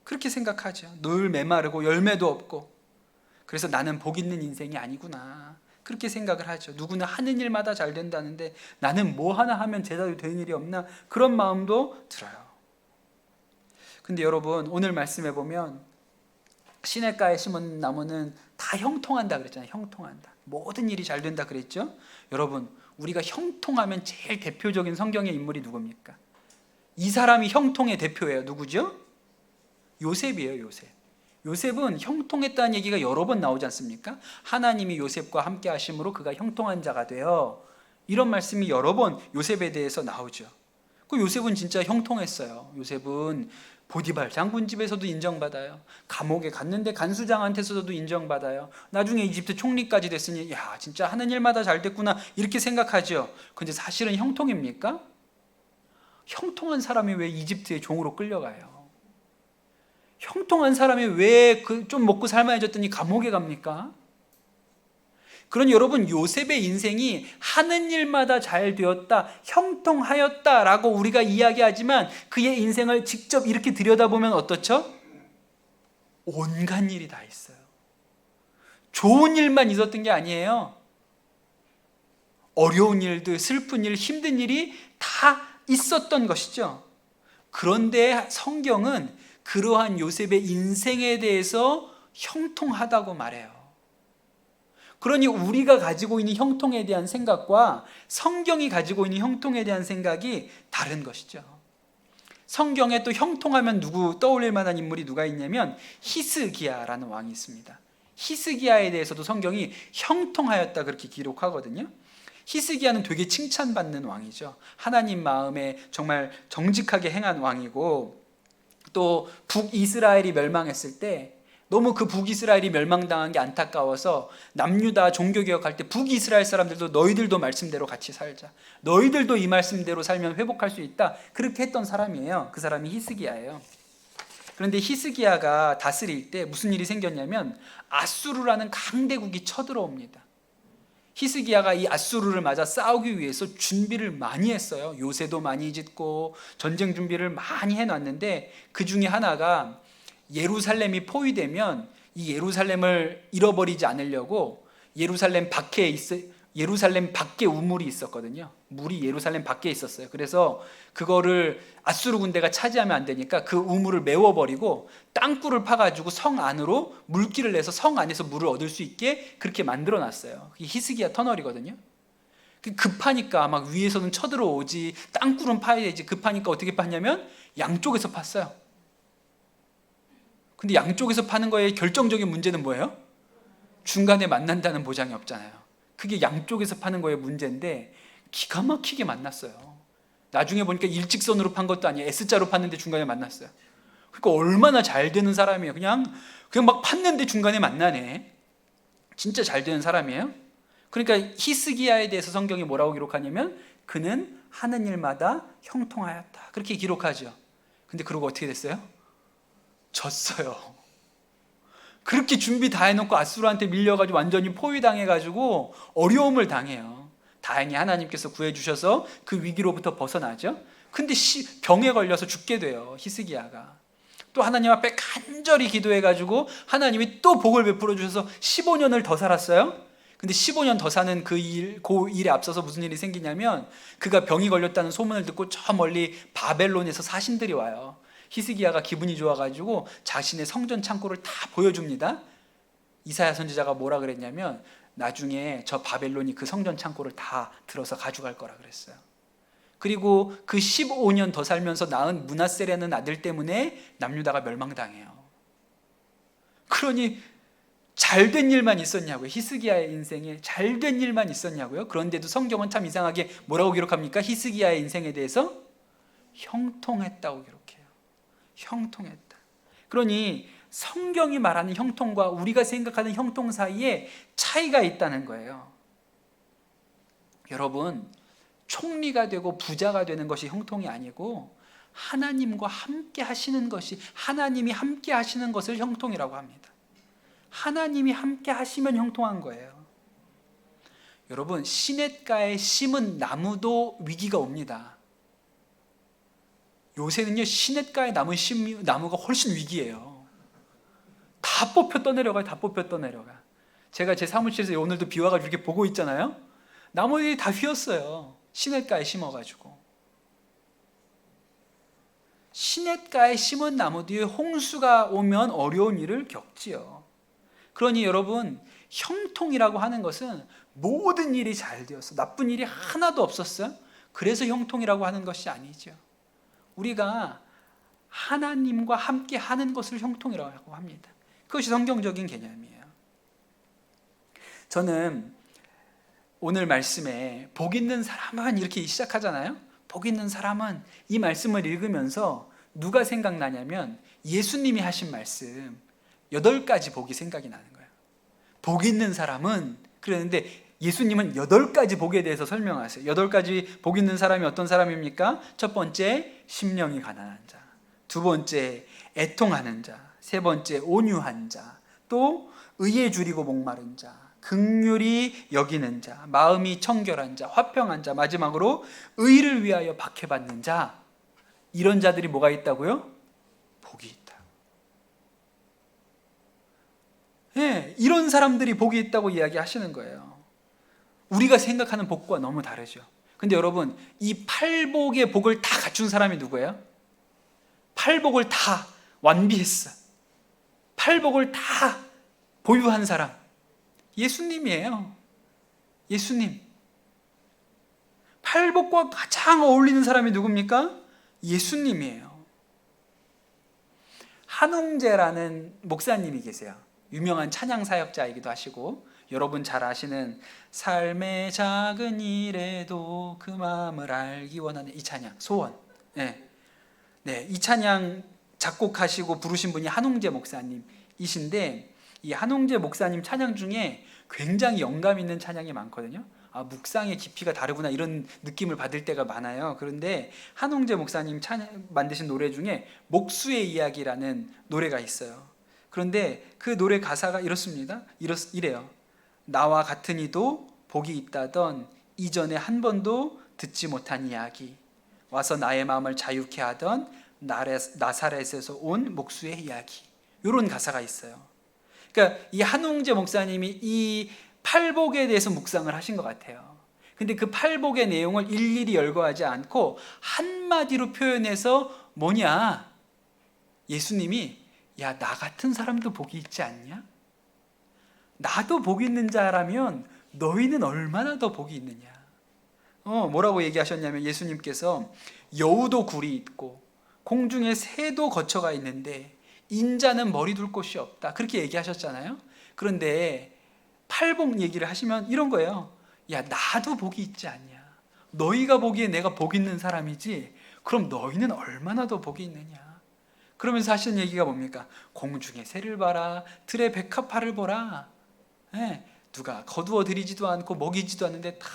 그렇게 생각하죠. 늘 메마르고 열매도 없고 그래서 나는 복 있는 인생이 아니구나, 그렇게 생각을 하죠. 누구는 하는 일마다 잘 된다는데 나는 뭐 하나 하면 제대로 되는 일이 없나, 그런 마음도 들어요. 근데 여러분, 오늘 말씀해 보면 시냇가에 심은 나무는 다 형통한다 그랬잖아요. 형통한다. 모든 일이 잘 된다 그랬죠. 여러분, 우리가 형통하면 제일 대표적인 성경의 인물이 누굽니까? 이 사람이 형통의 대표예요. 누구죠? 요셉이에요. 요셉은 형통했다는 얘기가 여러 번 나오지 않습니까? 하나님이 요셉과 함께 하심으로 그가 형통한 자가 되어, 이런 말씀이 여러 번 요셉에 대해서 나오죠. 그 요셉은 진짜 형통했어요. 요셉은 보디발 장군 집에서도 인정받아요. 감옥에 갔는데 간수장한테서도 인정받아요. 나중에 이집트 총리까지 됐으니 야 진짜 하는 일마다 잘 됐구나 이렇게 생각하죠. 근데 사실은 형통입니까? 형통한 사람이 왜 이집트의 종으로 끌려가요? 형통한 사람이 왜 좀 먹고 살만해졌더니 감옥에 갑니까? 그러니 여러분, 요셉의 인생이 하는 일마다 잘 되었다, 형통하였다라고 우리가 이야기하지만 그의 인생을 직접 이렇게 들여다보면 어떻죠? 온갖 일이 다 있어요. 좋은 일만 있었던 게 아니에요. 어려운 일들, 슬픈 일, 힘든 일이 다 있었던 것이죠. 그런데 성경은 그러한 요셉의 인생에 대해서 형통하다고 말해요. 그러니 우리가 가지고 있는 형통에 대한 생각과 성경이 가지고 있는 형통에 대한 생각이 다른 것이죠. 성경에 또 형통하면 누구 떠올릴 만한 인물이 누가 있냐면 히스기야라는 왕이 있습니다. 히스기야에 대해서도 성경이 형통하였다 그렇게 기록하거든요. 히스기야는 되게 칭찬받는 왕이죠. 하나님 마음에 정말 정직하게 행한 왕이고, 또 북이스라엘이 멸망했을 때 너무 그 북이스라엘이 멸망당한 게 안타까워서 남유다 종교개혁할 때 북이스라엘 사람들도 너희들도 말씀대로 같이 살자, 너희들도 이 말씀대로 살면 회복할 수 있다, 그렇게 했던 사람이에요. 그 사람이 히스기야예요. 그런데 히스기야가 다스릴 때 무슨 일이 생겼냐면 아수르라는 강대국이 쳐들어옵니다. 히스기야가 이 아수르를 맞아 싸우기 위해서 준비를 많이 했어요. 요새도 많이 짓고 전쟁 준비를 많이 해놨는데 그 중에 하나가 예루살렘이 포위되면 이 예루살렘을 잃어버리지 않으려고 예루살렘 밖에 우물이 있었거든요. 물이 예루살렘 밖에 있었어요. 그래서 그거를 아수르 군대가 차지하면 안 되니까 그 우물을 메워버리고 땅굴을 파가지고 성 안으로 물길을 내서 성 안에서 물을 얻을 수 있게 그렇게 만들어놨어요. 그게 히스기야 터널이거든요. 급하니까 막 위에서는 쳐들어오지, 땅굴은 파야 되지, 급하니까 어떻게 팠냐면 양쪽에서 팠어요. 근데 양쪽에서 파는 거에 결정적인 문제는 뭐예요? 중간에 만난다는 보장이 없잖아요. 그게 양쪽에서 파는 거의 문제인데 기가 막히게 만났어요. 나중에 보니까 일직선으로 판 것도 아니에요. S자로 팠는데 중간에 만났어요. 그러니까 얼마나 잘 되는 사람이에요. 그냥 막 팠는데 중간에 만나네. 진짜 잘 되는 사람이에요. 그러니까 히스기야에 대해서 성경이 뭐라고 기록하냐면 그는 하는 일마다 형통하였다, 그렇게 기록하죠. 근데 그러고 어떻게 됐어요? 졌어요. 그렇게 준비 다 해놓고 아수르한테 밀려가지고 완전히 포위당해가지고 어려움을 당해요. 다행히 하나님께서 구해주셔서 그 위기로부터 벗어나죠. 근데 병에 걸려서 죽게 돼요. 히스기야가. 또 하나님 앞에 간절히 기도해가지고 하나님이 또 복을 베풀어 주셔서 15년을 더 살았어요. 근데 15년 더 사는 그 일에 앞서서 무슨 일이 생기냐면, 그가 병이 걸렸다는 소문을 듣고 저 멀리 바벨론에서 사신들이 와요. 히스기야가 기분이 좋아가지고 자신의 성전 창고를 다 보여줍니다. 이사야 선지자가 뭐라 그랬냐면, 나중에 저 바벨론이 그 성전 창고를 다 들어서 가져갈 거라 그랬어요. 그리고 그 15년 더 살면서 낳은 므낫세라는 아들 때문에 남유다가 멸망당해요. 그러니 잘된 일만 있었냐고요? 히스기야의 인생에 잘된 일만 있었냐고요? 그런데도 성경은 참 이상하게 뭐라고 기록합니까? 히스기야의 인생에 대해서 형통했다고 기록해요. 형통했다. 그러니 성경이 말하는 형통과 우리가 생각하는 형통 사이에 차이가 있다는 거예요. 여러분, 총리가 되고 부자가 되는 것이 형통이 아니고 하나님과 함께 하시는 것이, 하나님이 함께 하시는 것을 형통이라고 합니다. 하나님이 함께 하시면 형통한 거예요. 여러분, 시냇가에 심은 나무도 위기가 옵니다. 요새는요, 시냇가에 나무가 훨씬 위기예요. 다 뽑혀 떠내려가요. 다 뽑혀 떠내려가. 제가 제 사무실에서 오늘도 비 와가지고 이렇게 보고 있잖아요. 나무들이 다 휘었어요. 시냇가에 심어가지고. 시냇가에 심은 나무들이 홍수가 오면 어려운 일을 겪지요. 그러니 여러분, 형통이라고 하는 것은 모든 일이 잘 되었어. 나쁜 일이 하나도 없었어요. 그래서 형통이라고 하는 것이 아니죠. 우리가 하나님과 함께 하는 것을 형통이라고 합니다. 그것이 성경적인 개념이에요. 저는 오늘 말씀에 복 있는 사람은 이렇게 시작하잖아요. 복 있는 사람은, 이 말씀을 읽으면서 누가 생각나냐면 예수님이 하신 말씀 8가지 복이 생각이 나는 거예요. 복 있는 사람은, 그랬는데 예수님은 8가지 복에 대해서 설명하세요. 8가지 복 있는 사람이 어떤 사람입니까? 첫 번째, 심령이 가난한 자. 두 번째, 애통하는 자. 세 번째, 온유한 자. 또 의에 줄이고 목마른 자. 긍휼히 여기는 자. 마음이 청결한 자. 화평한 자. 마지막으로 의를 위하여 박해받는 자. 이런 자들이 뭐가 있다고요? 복이 있다. 네, 이런 사람들이 복이 있다고 이야기하시는 거예요. 우리가 생각하는 복과 너무 다르죠. 근데 여러분, 이 8복의 복을 다 갖춘 사람이 누구예요? 8복을 다 완비했어. 8복을 다 보유한 사람, 예수님이에요. 예수님. 8복과 가장 어울리는 사람이 누굽니까? 예수님이에요. 한웅재라는 목사님이 계세요. 유명한 찬양 사역자이기도 하시고, 여러분 잘 아시는 삶의 작은 일에도 그 마음을 알기 원하는 이 찬양, 소원. 네, 이 찬양 작곡하시고 부르신 분이 한웅재 목사님이신데, 이 한웅재 목사님 찬양 중에 굉장히 영감 있는 찬양이 많거든요. 아, 묵상의 깊이가 다르구나, 이런 느낌을 받을 때가 많아요. 그런데 한웅재 목사님 만드신 노래 중에 목수의 이야기라는 노래가 있어요. 그런데 그 노래 가사가 이렇습니다. 이래요. 나와 같은 이도 복이 있다던 이전에 한 번도 듣지 못한 이야기, 와서 나의 마음을 자유케 하던 나사렛에서 온 목수의 이야기, 이런 가사가 있어요. 그러니까 이 한웅재 목사님이 이 8복에 대해서 묵상을 하신 것 같아요. 근데 그 8복의 내용을 일일이 열거하지 않고 한마디로 표현해서 뭐냐? 예수님이, 야, 나 같은 사람도 복이 있지 않냐? 나도 복 있는 자라면 너희는 얼마나 더 복이 있느냐? 뭐라고 얘기하셨냐면, 예수님께서 여우도 굴이 있고 공중에 새도 거처가 있는데 인자는 머리 둘 곳이 없다, 그렇게 얘기하셨잖아요. 그런데 8복 얘기를 하시면 이런 거예요. 야, 나도 복이 있지 않냐? 너희가 보기에 내가 복 있는 사람이지, 그럼 너희는 얼마나 더 복이 있느냐? 그러면서 하시는 얘기가 뭡니까? 공중의 새를 봐라, 들의 백합화를 보라. 네, 누가 거두어 들이지도 않고 먹이지도 않는데 다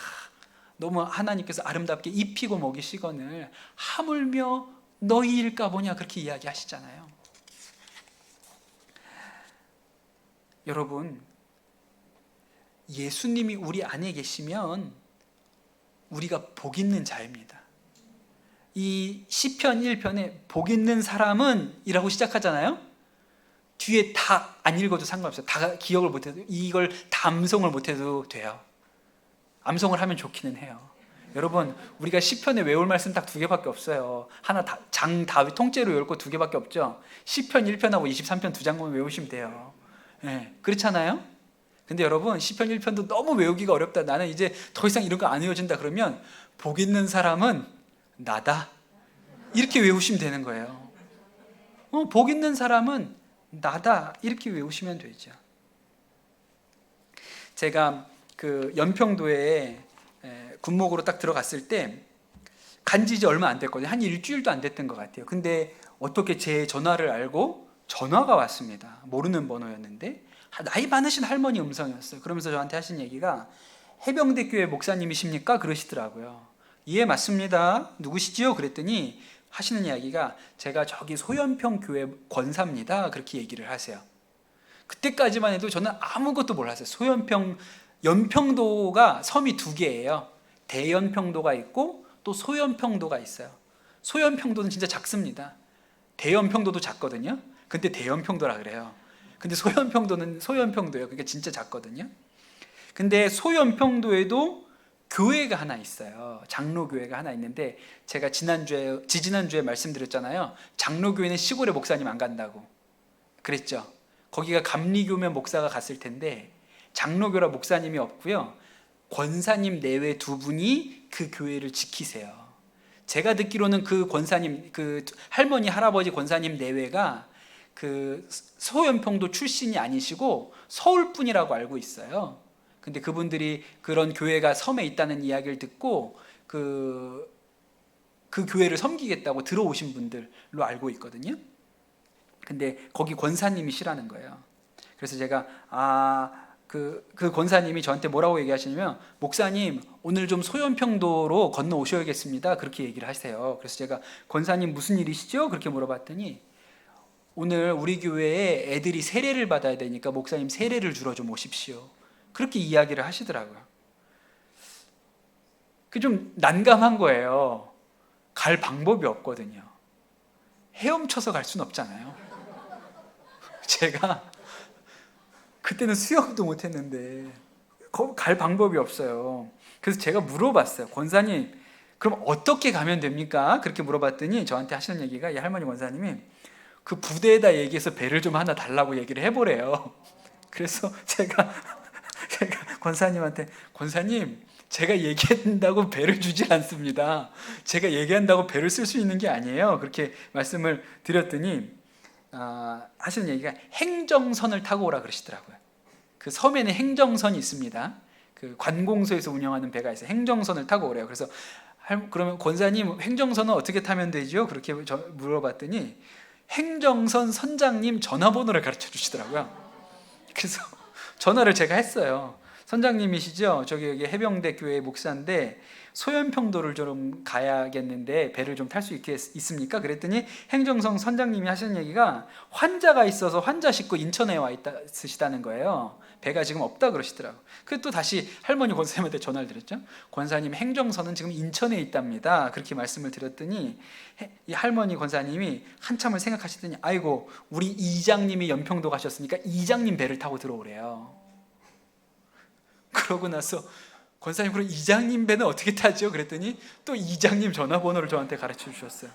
너무 하나님께서 아름답게 입히고 먹이시거늘 하물며 너희일까 보냐, 그렇게 이야기하시잖아요. 여러분, 예수님이 우리 안에 계시면 우리가 복 있는 자입니다. 이 시편 1편에 복 있는 사람은 이라고 시작하잖아요. 뒤에 다 안 읽어도 상관없어요. 다 기억을 못해도, 이걸 다 암송을 못해도 돼요. 암송을 하면 좋기는 해요. 여러분, 우리가 시편에 외울 말씀 딱 2개밖에 없어요. 하나 장 다윗 통째로 외울 거 2개밖에 없죠. 시편 1편하고 23편 2장만 외우시면 돼요. 네, 그렇잖아요. 근데 여러분, 시편 1편도 너무 외우기가 어렵다, 나는 이제 더 이상 이런 거 안 외워진다 그러면 복 있는 사람은 나다, 이렇게 외우시면 되는 거예요. 복 있는 사람은 나다, 이렇게 외우시면 되죠. 제가 그 연평도에 군목으로 딱 들어갔을 때 간지 이제 얼마 안 됐거든요. 한 일주일도 안 됐던 것 같아요. 근데 어떻게 제 전화를 알고 전화가 왔습니다. 모르는 번호였는데 나이 많으신 할머니 음성이었어요. 그러면서 저한테 하신 얘기가 해병대 교회 목사님이십니까? 그러시더라고요. 예, 맞습니다. 누구시지요? 그랬더니 하시는 이야기가 제가 저기 소연평 교회 권사입니다, 그렇게 얘기를 하세요. 그때까지만 해도 저는 아무것도 몰랐어요. 연평도가 섬이 2개예요. 대연평도가 있고 또 소연평도가 있어요. 소연평도는 진짜 작습니다. 대연평도도 작거든요. 근데 대연평도라 그래요. 근데 소연평도는 소연평도예요. 그러니까 진짜 작거든요. 근데 소연평도에도 교회가 하나 있어요. 장로교회가 하나 있는데, 제가 지지난주에 말씀드렸잖아요. 장로교회는 시골에 목사님 안 간다고 그랬죠. 거기가 감리교면 목사가 갔을 텐데 장로교라 목사님이 없고요. 권사님 내외 2분이 그 교회를 지키세요. 제가 듣기로는 그 권사님, 그 할머니 할아버지 권사님 내외가 그 소연평도 출신이 아니시고 서울 분이라고 알고 있어요. 근데 그분들이 그런 교회가 섬에 있다는 이야기를 듣고 그 교회를 섬기겠다고 들어오신 분들로 알고 있거든요. 근데 거기 권사님이시라는 거예요. 그래서 제가 그 권사님이 저한테 뭐라고 얘기하시냐면, 목사님 오늘 좀 소연평도로 건너 오셔야겠습니다, 그렇게 얘기를 하세요. 그래서 제가 권사님 무슨 일이시죠? 그렇게 물어봤더니 오늘 우리 교회에 애들이 세례를 받아야 되니까 목사님 세례를 주러 좀 오십시오, 그렇게 이야기를 하시더라고요. 그게 좀 난감한 거예요. 갈 방법이 없거든요. 헤엄쳐서 갈 수는 없잖아요. 제가 그때는 수영도 못했는데 갈 방법이 없어요. 그래서 제가 물어봤어요. 권사님, 그럼 어떻게 가면 됩니까? 그렇게 물어봤더니 저한테 하시는 얘기가, 이 할머니 권사님이 그 부대에다 얘기해서 배를 좀 하나 달라고 얘기를 해보래요. 그래서 제가 권사님한테, 권사님 제가 얘기한다고 배를 주질 않습니다. 제가 얘기한다고 배를 쓸 수 있는 게 아니에요, 그렇게 말씀을 드렸더니 하시는 얘기가 행정선을 타고 오라 그러시더라고요. 그 섬에는 행정선이 있습니다. 그 관공서에서 운영하는 배가 있어요. 행정선을 타고 오래요. 그래서 그러면 권사님 행정선은 어떻게 타면 되죠? 그렇게 물어봤더니 행정선 선장님 전화번호를 가르쳐 주시더라고요. 그래서 전화를 제가 했어요. 선장님이시죠? 저기 여기 해병대 교회 목사인데 소연평도를 좀 가야겠는데 배를 좀 탈 수 있습니까? 그랬더니 행정선 선장님이 하시는 얘기가 환자가 있어서 환자 싣고 인천에 와 있으시다는 거예요. 배가 지금 없다 그러시더라고요. 그래서 또 다시 할머니 권사님한테 전화를 드렸죠. 권사님 행정선은 지금 인천에 있답니다, 그렇게 말씀을 드렸더니 이 할머니 권사님이 한참을 생각하시더니, 아이고 우리 이장님이 연평도 가셨으니까 이장님 배를 타고 들어오래요. 그러고 나서 권사님, 그럼 이장님 배는 어떻게 타죠? 그랬더니 또 이장님 전화번호를 저한테 가르쳐 주셨어요.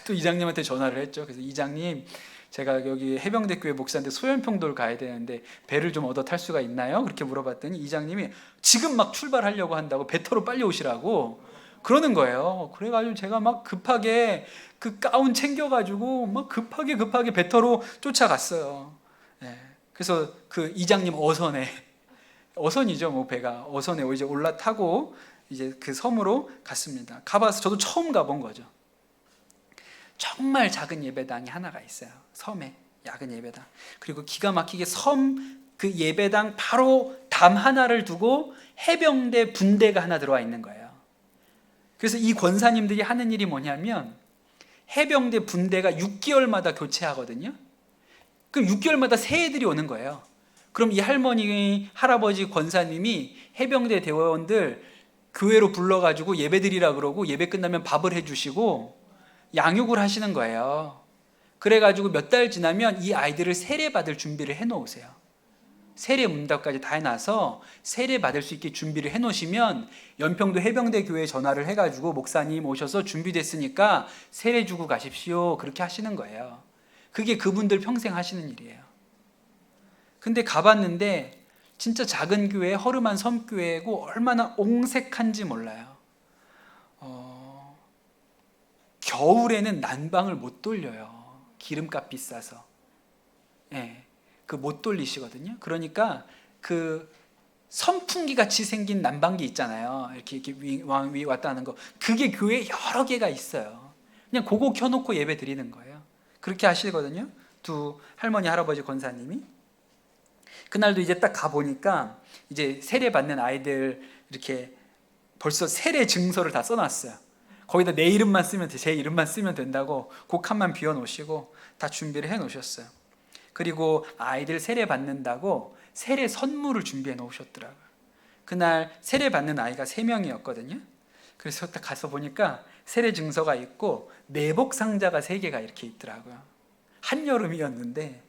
또 이장님한테 전화를 했죠. 그래서 이장님, 제가 여기 해병대 교회 목사인데 소연평도를 가야 되는데 배를 좀 얻어 탈 수가 있나요? 그렇게 물어봤더니 이장님이 지금 막 출발하려고 한다고, 배 타러 빨리 오시라고 그러는 거예요. 그래가지고 제가 막 급하게 그 가운 챙겨가지고 막 급하게 배 타러 쫓아갔어요. 네. 그래서 그 이장님 어선이죠, 뭐 배가 어선에 이제 올라타고 이제 그 섬으로 갔습니다. 가봐서 저도 처음 가본 거죠. 정말 작은 예배당이 하나가 있어요. 섬에 작은 예배당. 그리고 기가 막히게 섬 그 예배당 바로 담 하나를 두고 해병대 분대가 하나 들어와 있는 거예요. 그래서 이 권사님들이 하는 일이 뭐냐면, 해병대 분대가 6개월마다 교체하거든요. 그럼 6개월마다 새 애들이 오는 거예요. 그럼 이 할머니, 할아버지, 권사님이 해병대 대원들 교회로 불러가지고 예배드리라 그러고 예배 끝나면 밥을 해주시고 양육을 하시는 거예요. 그래가지고 몇 달 지나면 이 아이들을 세례받을 준비를 해놓으세요. 세례 문답까지 다 해놔서 세례 받을 수 있게 준비를 해놓으시면 연평도 해병대 교회에 전화를 해가지고 목사님 오셔서 준비됐으니까 세례 주고 가십시오. 그렇게 하시는 거예요. 그게 그분들 평생 하시는 일이에요. 근데 가봤는데 진짜 작은 교회, 허름한 섬교회고 얼마나 옹색한지 몰라요. 겨울에는 난방을 못 돌려요. 기름값 비싸서. 예, 그 못 돌리시거든요. 그러니까 그 선풍기 같이 생긴 난방기 있잖아요. 이렇게 위 왔다 하는 거. 그게 교회에 여러 개가 있어요. 그냥 그거 켜놓고 예배 드리는 거예요. 그렇게 하시거든요. 두 할머니, 할아버지, 권사님이. 그날도 이제 딱 가보니까 이제 세례 받는 아이들 이렇게 벌써 세례 증서를 다 써놨어요. 거기다 내 이름만 쓰면 돼, 제 이름만 쓰면 된다고 그 칸만 비워놓으시고 다 준비를 해놓으셨어요. 그리고 아이들 세례 받는다고 세례 선물을 준비해 놓으셨더라고요. 그날 세례 받는 아이가 3명이었거든요. 그래서 딱 가서 보니까 세례 증서가 있고 내복 상자가 3개가 이렇게 있더라고요. 한여름이었는데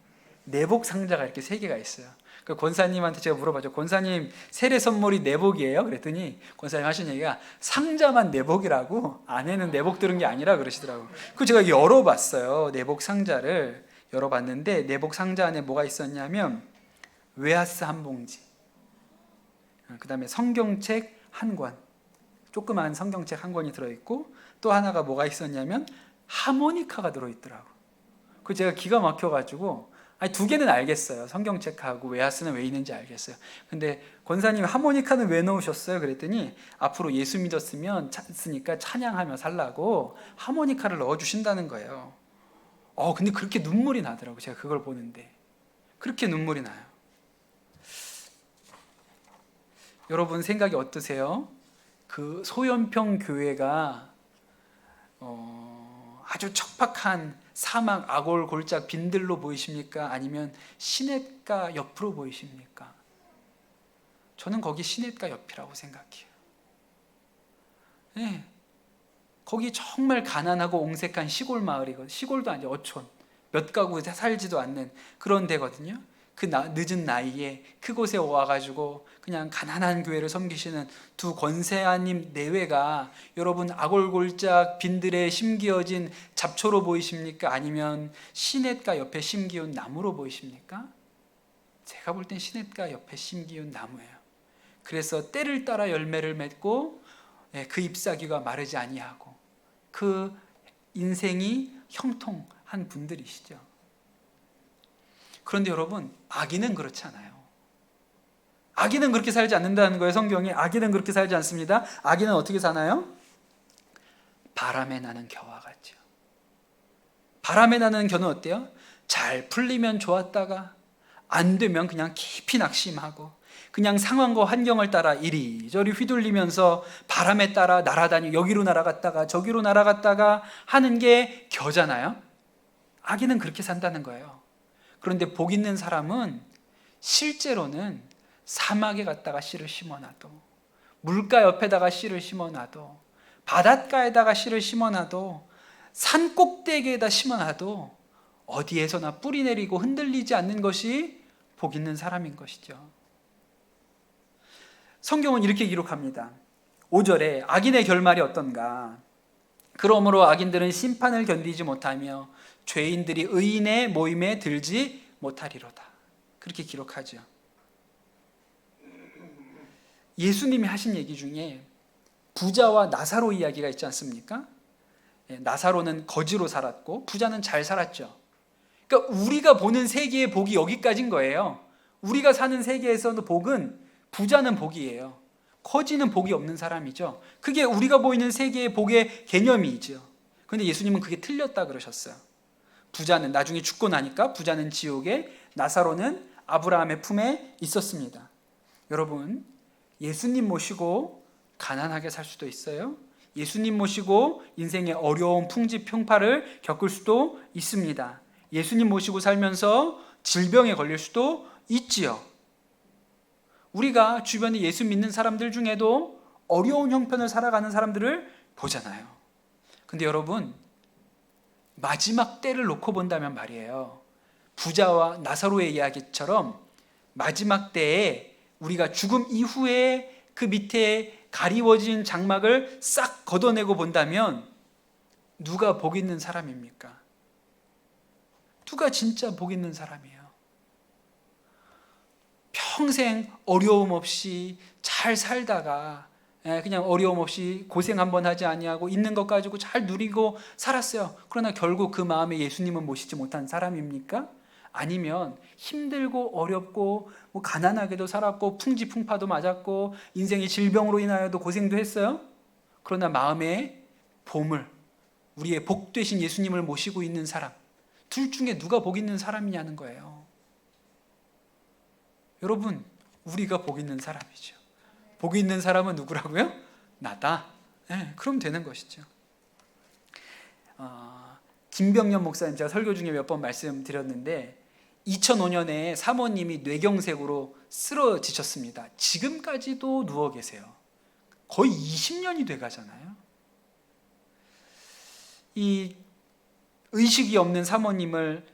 내복 상자가 이렇게 3개가 있어요. 그 권사님한테 제가 물어봤죠. 권사님, 세례 선물이 내복이에요? 그랬더니 권사님 하신 얘기가 상자만 내복이라고, 안에는 내복 들은 게 아니라 그러시더라고요. 그 제가 열어봤어요. 내복 상자를 열어봤는데 내복 상자 안에 뭐가 있었냐면 웨하스 한 봉지, 그 다음에 성경책 한 권, 조그만 성경책 한 권이 들어있고, 또 하나가 뭐가 있었냐면 하모니카가 들어있더라고요. 그 제가 기가 막혀가지고, 아니 2개는 알겠어요. 성경책하고 웨하스는 왜 있는지 알겠어요. 근데 권사님 하모니카는 왜 넣으셨어요? 그랬더니 앞으로 예수 믿었으니까 찬양하며 살라고 하모니카를 넣어주신다는 거예요. 근데 그렇게 눈물이 나더라고요. 제가 그걸 보는데 그렇게 눈물이 나요. 여러분 생각이 어떠세요? 그 소연평 교회가 아주 척박한 사막, 아골, 골짝, 빈들로 보이십니까? 아니면 시냇가 옆으로 보이십니까? 저는 거기 시냇가 옆이라고 생각해요. 네. 거기 정말 가난하고 옹색한 시골 마을이거든요. 시골도 아니죠. 어촌. 몇 가구 살지도 않는 그런 데거든요. 그 늦은 나이에 그곳에 와가지고 그냥 가난한 교회를 섬기시는 두 권세아님 내외가 여러분 아골골짝 빈들에 심기어진 잡초로 보이십니까? 아니면 시냇가 옆에 심기운 나무로 보이십니까? 제가 볼 땐 시냇가 옆에 심기운 나무예요. 그래서 때를 따라 열매를 맺고 그 잎사귀가 마르지 아니하고 그 인생이 형통한 분들이시죠. 그런데 여러분, 아기는 그렇지 않아요. 아기는 그렇게 살지 않는다는 거예요. 성경에 아기는 그렇게 살지 않습니다. 아기는 어떻게 사나요? 바람에 나는 겨와 같죠. 바람에 나는 겨는 어때요? 잘 풀리면 좋았다가 안 되면 그냥 깊이 낙심하고 그냥 상황과 환경을 따라 이리저리 휘둘리면서 바람에 따라 날아다니고 여기로 날아갔다가 저기로 날아갔다가 하는 게 겨잖아요. 아기는 그렇게 산다는 거예요. 그런데 복 있는 사람은 실제로는 사막에 갔다가 씨를 심어놔도, 물가 옆에다가 씨를 심어놔도, 바닷가에다가 씨를 심어놔도, 산 꼭대기에다 심어놔도 어디에서나 뿌리 내리고 흔들리지 않는 것이 복 있는 사람인 것이죠. 성경은 이렇게 기록합니다. 5절에 악인의 결말이 어떤가? 그러므로 악인들은 심판을 견디지 못하며 죄인들이 의인의 모임에 들지 못하리로다. 그렇게 기록하죠. 예수님이 하신 얘기 중에 부자와 나사로 이야기가 있지 않습니까? 나사로는 거지로 살았고 부자는 잘 살았죠. 그러니까 우리가 보는 세계의 복이 여기까지인 거예요. 우리가 사는 세계에서는 복은, 부자는 복이에요. 거지는 복이 없는 사람이죠. 그게 우리가 보이는 세계의 복의 개념이죠. 그런데 예수님은 그게 틀렸다 그러셨어요. 부자는 나중에 죽고 나니까 부자는 지옥에, 나사로는 아브라함의 품에 있었습니다. 여러분, 예수님 모시고 가난하게 살 수도 있어요. 예수님 모시고 인생의 어려운 풍지 평파를 겪을 수도 있습니다. 예수님 모시고 살면서 질병에 걸릴 수도 있지요. 우리가 주변에 예수 믿는 사람들 중에도 어려운 형편을 살아가는 사람들을 보잖아요. 근데 여러분, 마지막 때를 놓고 본다면 말이에요, 부자와 나사로의 이야기처럼 마지막 때에 우리가 죽음 이후에 그 밑에 가리워진 장막을 싹 걷어내고 본다면 누가 복 있는 사람입니까? 누가 진짜 복 있는 사람이에요? 평생 어려움 없이 잘 살다가 그냥 어려움 없이 고생 한번 하지 아니하고 있는 것 가지고 잘 누리고 살았어요. 그러나 결국 그 마음에 예수님은 모시지 못한 사람입니까? 아니면 힘들고 어렵고 뭐 가난하게도 살았고 풍지풍파도 맞았고 인생의 질병으로 인하여도 고생도 했어요. 그러나 마음에 보물, 우리의 복 되신 예수님을 모시고 있는 사람, 둘 중에 누가 복 있는 사람이냐는 거예요. 여러분, 우리가 복 있는 사람이죠. 복 있는 사람은 누구라고요? 나다. 그럼 되는 것이죠. 김병년 목사님, 제가 설교 중에 몇 번 말씀드렸는데 2005년에 사모님이 뇌경색으로 쓰러지셨습니다. 지금까지도 누워 계세요. 거의 20년이 돼 가잖아요. 이 의식이 없는 사모님을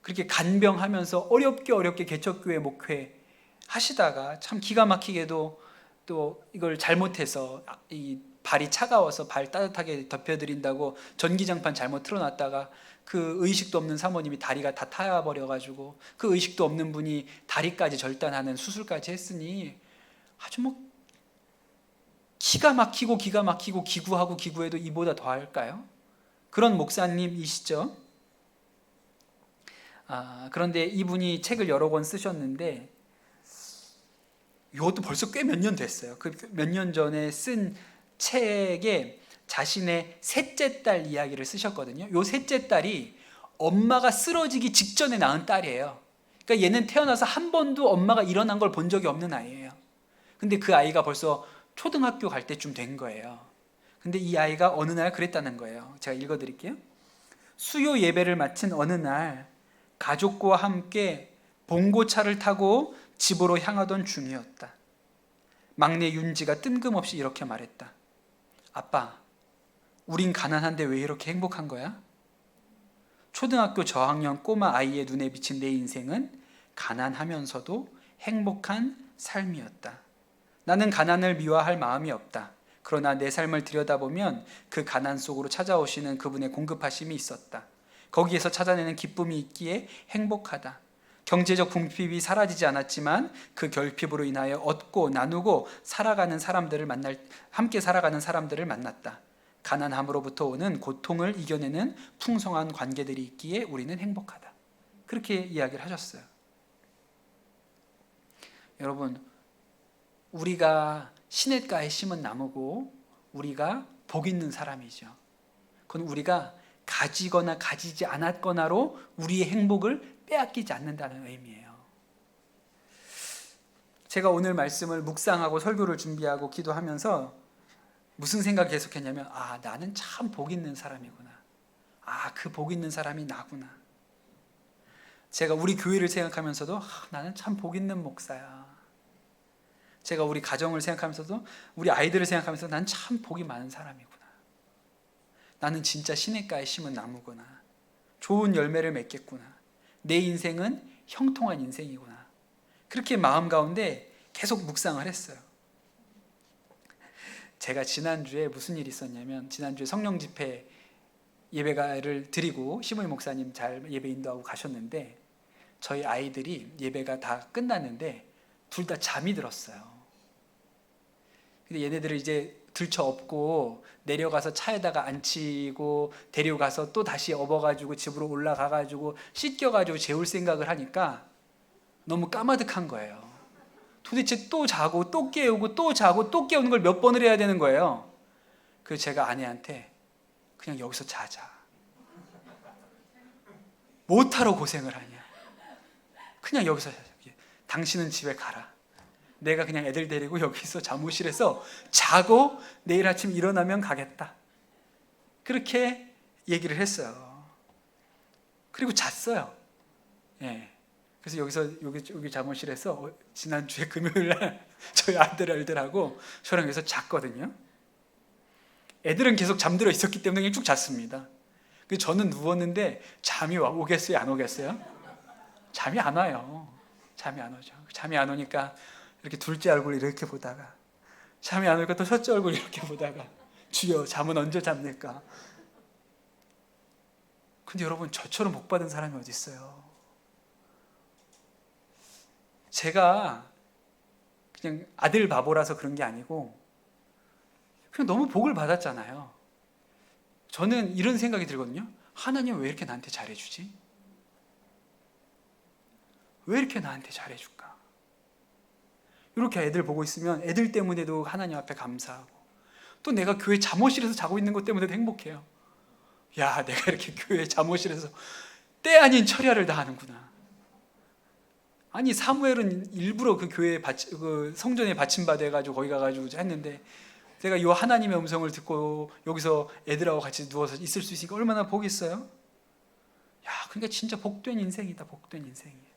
그렇게 간병하면서 어렵게 개척교회 목회 하시다가 참 기가 막히게도 또 이걸 잘못해서 이 발이 차가워서 발 따뜻하게 덮여드린다고 전기장판 잘못 틀어놨다가 그 의식도 없는 사모님이 다리가 다 타버려가지고 그 의식도 없는 분이 다리까지 절단하는 수술까지 했으니 아주 뭐 기가 막히고 기구하고 기구해도 이보다 더 할까요? 그런 목사님이시죠. 그런데 이분이 책을 여러 권 쓰셨는데 이것도 벌써 꽤 몇 년 됐어요. 그 몇 년 전에 쓴 책에 자신의 셋째 딸 이야기를 쓰셨거든요. 요 셋째 딸이 엄마가 쓰러지기 직전에 낳은 딸이에요. 그러니까 얘는 태어나서 한 번도 엄마가 일어난 걸 본 적이 없는 아이예요. 근데 그 아이가 벌써 초등학교 갈 때쯤 된 거예요. 근데 이 아이가 어느 날 그랬다는 거예요. 제가 읽어드릴게요. 수요 예배를 마친 어느 날 가족과 함께 봉고차를 타고 집으로 향하던 중이었다. 막내 윤지가 뜬금없이 이렇게 말했다. 아빠, 우린 가난한데 왜 이렇게 행복한 거야? 초등학교 저학년 꼬마 아이의 눈에 비친 내 인생은 가난하면서도 행복한 삶이었다. 나는 가난을 미워할 마음이 없다. 그러나 내 삶을 들여다보면 그 가난 속으로 찾아오시는 그분의 공급하심이 있었다. 거기에서 찾아내는 기쁨이 있기에 행복하다. 경제적 궁핍이 사라지지 않았지만 그 결핍으로 인하여 얻고 나누고 함께 살아가는 사람들을 만났다. 가난함으로부터 오는 고통을 이겨내는 풍성한 관계들이 있기에 우리는 행복하다. 그렇게 이야기를 하셨어요. 여러분, 우리가 시냇가에 심은 나무고 우리가 복 있는 사람이죠. 그건 우리가 가지거나 가지지 않았거나로 우리의 행복을 빼앗기지 않는다는 의미예요. 제가 오늘 말씀을 묵상하고 설교를 준비하고 기도하면서 무슨 생각이 계속했냐면 나는 참 복 있는 사람이구나. 그 복 있는 사람이 나구나. 제가 우리 교회를 생각하면서도 나는 참 복 있는 목사야. 제가 우리 가정을 생각하면서도 우리 아이들을 생각하면서 난 참 복이 많은 사람이구나. 나는 진짜 시냇가에 심은 나무구나. 좋은 열매를 맺겠구나. 내 인생은 형통한 인생이구나. 그렇게 마음 가운데 계속 묵상을 했어요. 제가 지난주에 무슨 일이 있었냐면 지난주에 성령 집회 예배를 드리고 시무이 목사님 잘 예배 인도하고 가셨는데 저희 아이들이 예배가 다 끝났는데 둘 다 잠이 들었어요. 근데 얘네들을 이제 들쳐업고 내려가서 차에다가 앉히고 데려가서 또 다시 업어가지고 집으로 올라가가지고 씻겨가지고 재울 생각을 하니까 너무 까마득한 거예요. 도대체 또 자고 또 깨우고 또 자고 또 깨우는 걸 몇 번을 해야 되는 거예요. 그래서 제가 아내한테 그냥 여기서 자자. 못하러 고생을 하냐. 그냥 여기서 자자. 당신은 집에 가라. 내가 그냥 애들 데리고 여기서 사무실에서 자고 내일 아침 일어나면 가겠다. 그렇게 얘기를 했어요. 그리고 잤어요. 그래서 여기 사무실에서 지난주에 금요일 날 저희 아들들하고 저랑 여기서 잤거든요. 애들은 계속 잠들어 있었기 때문에 그냥 쭉 잤습니다. 그래서 저는 누웠는데 잠이 오겠어요? 안 오겠어요? 잠이 안 와요. 잠이 안 오죠. 잠이 안 오니까 이렇게 둘째 얼굴 이렇게 보다가, 잠이 안 오니까 또 첫째 얼굴 이렇게 보다가, 주여 잠은 언제 잡니까? 근데 여러분, 저처럼 복 받은 사람이 어디 있어요? 제가 그냥 아들 바보라서 그런 게 아니고 그냥 너무 복을 받았잖아요. 저는 이런 생각이 들거든요. 하나님 왜 이렇게 나한테 잘해주지? 왜 이렇게 나한테 잘해줄까? 이렇게 애들 보고 있으면 애들 때문에도 하나님 앞에 감사하고, 또 내가 교회 잠옷실에서 자고 있는 것 때문에도 행복해요. 야, 내가 이렇게 교회 잠옷실에서 때 아닌 철야를 다 하는구나. 아니, 사무엘은 일부러 그 교회 그 성전에 받침받아가지고 거기 가가지고 했는데, 내가 이 하나님의 음성을 듣고 여기서 애들하고 같이 누워서 있을 수 있으니까 얼마나 복이 있어요? 야, 그러니까 진짜 복된 인생이다, 복된 인생이에요.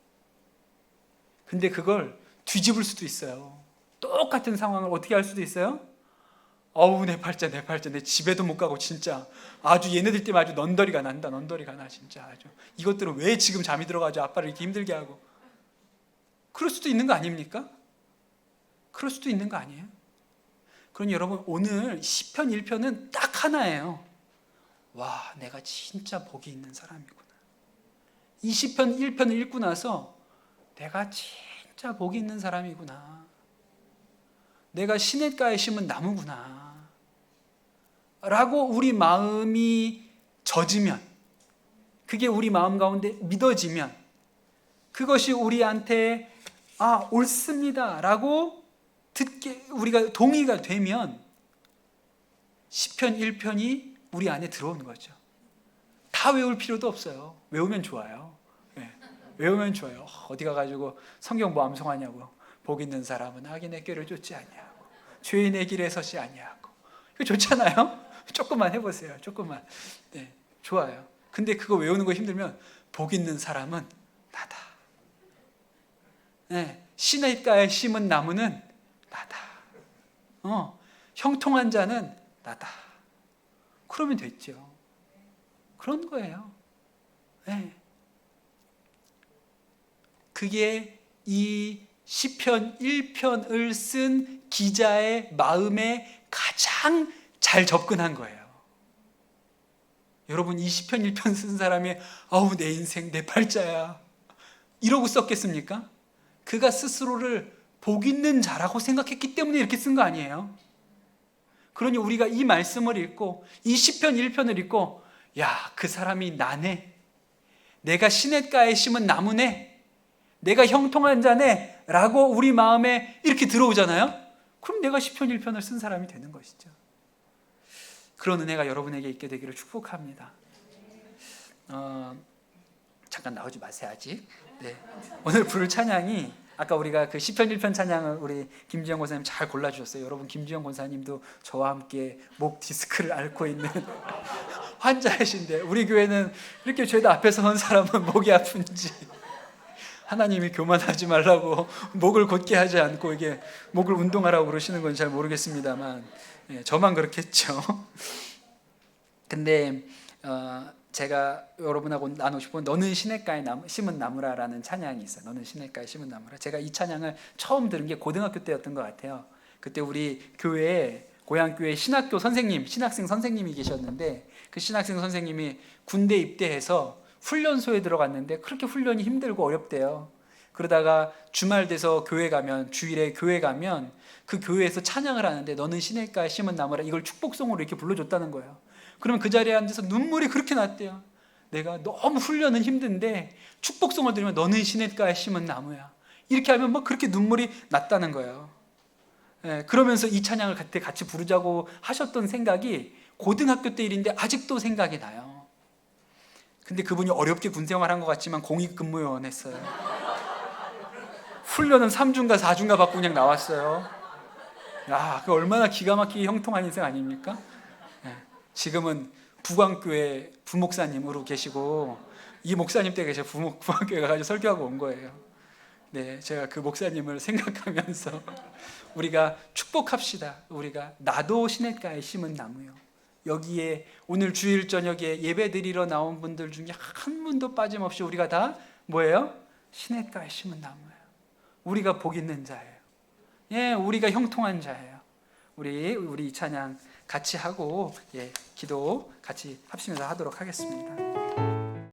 근데 그걸 뒤집을 수도 있어요. 똑같은 상황을 어떻게 할 수도 있어요? 어우, 내 팔자, 내 집에도 못 가고 진짜 아주 얘네들 때문에 아주 넌더리가 난다, 넌더리가 나 진짜 아주. 이것들은 왜 지금 잠이 들어가지고 아빠를 이렇게 힘들게 하고. 그럴 수도 있는 거 아닙니까? 그럴 수도 있는 거 아니에요? 그러니 여러분, 오늘 시편 1편은 딱 하나예요. 와, 내가 진짜 복이 있는 사람이구나. 이 시편 1편을 읽고 나서 내가 진짜 복이 있는 사람이구나. 내가 시냇가에 심은 나무구나. 라고 우리 마음이 젖으면, 그게 우리 마음 가운데 믿어지면, 그것이 우리한테 옳습니다 라고 듣게 우리가 동의가 되면 시편 1편이 우리 안에 들어오는 거죠. 다 외울 필요도 없어요. 외우면 좋아요. 네. 외우면 좋아요. 어디 가가지고 성경 뭐 암송하냐고. 복 있는 사람은 악인의 꾀를 쫓지 아니하고 죄인의 길에 서지 아니하고. 이거 좋잖아요. 조금만 해보세요. 조금만. 네, 좋아요. 근데 그거 외우는 거 힘들면 복 있는 사람은 나다. 네, 시냇가에 심은 나무는 나다. 형통한 자는 나다. 그러면 됐죠. 그런 거예요. 네. 그게 이 시편 1편을 쓴 기자의 마음에 가장 잘 접근한 거예요. 여러분, 이 시편 1편 쓴 사람이 아우 내 인생 내 팔자야 이러고 썼겠습니까? 그가 스스로를 복 있는 자라고 생각했기 때문에 이렇게 쓴 거 아니에요? 그러니 우리가 이 말씀을 읽고 이 시편 1편을 읽고 야, 그 사람이 나네. 내가 시냇가에 심은 나무네. 내가 형통한 자네 라고 우리 마음에 이렇게 들어오잖아요. 그럼 내가 시편 1편을 쓴 사람이 되는 것이죠. 그런 은혜가 여러분에게 있게 되기를 축복합니다. 잠깐 나오지 마세요 아직. 네. 오늘 부를 찬양이 아까 우리가 그 시편 1편 찬양을 우리 김지영 권사님 잘 골라주셨어요. 여러분, 김지영 권사님도 저와 함께 목 디스크를 앓고 있는 환자이신데 우리 교회는 이렇게 죄다 앞에서 선 사람은 목이 아픈지 하나님이 교만하지 말라고 목을 곧게 하지 않고 이게 목을 운동하라고 그러시는 건 잘 모르겠습니다만 저만 그렇겠죠. 근데 제가 여러분하고 나누고 싶은 너는 시냇가에 심은 나무라라는 찬양이 있어요. 너는 시냇가에 심은 나무라. 제가 이 찬양을 처음 들은 게 고등학교 때였던 것 같아요. 그때 우리 교회에 고향교회 신학교 선생님, 신학생 선생님이 계셨는데 그 신학생 선생님이 군대 입대해서 훈련소에 들어갔는데 그렇게 훈련이 힘들고 어렵대요. 그러다가 주말 돼서 교회 가면, 주일에 교회 가면 그 교회에서 찬양을 하는데 너는 시냇가에 심은 나무라, 이걸 축복송으로 이렇게 불러줬다는 거예요. 그러면 그 자리에 앉아서 눈물이 그렇게 났대요. 내가 너무 훈련은 힘든데 축복송을 들으면 너는 시냇가에 심은 나무야, 이렇게 하면 막 그렇게 눈물이 났다는 거예요. 그러면서 이 찬양을 그때 같이 부르자고 하셨던 생각이 고등학교 때 일인데 아직도 생각이 나요. 근데 그분이 어렵게 군생활한 것 같지만 공익근무요원 했어요. 훈련은 3주인가 4주인가 받고 그냥 나왔어요. 야, 그 얼마나 기가 막히게 형통한 인생 아닙니까? 지금은 부광교회 부목사님으로 계시고 이 목사님 댁에 제가 부학교에 가가지고 설교하고 온 거예요. 네, 제가 그 목사님을 생각하면서 우리가 축복합시다. 우리가 나도 시냇가에 심은 나무요. 여기에 오늘 주일 저녁에 예배 드리러 나온 분들 중에 한 분도 빠짐없이 우리가 다 뭐예요? 시냇가에 심은 나무예요. 우리가 복 있는 자예요. 예, 우리가 형통한 자예요. 우리 이 찬양 같이 하고 기도 같이 합심해서 하도록 하겠습니다.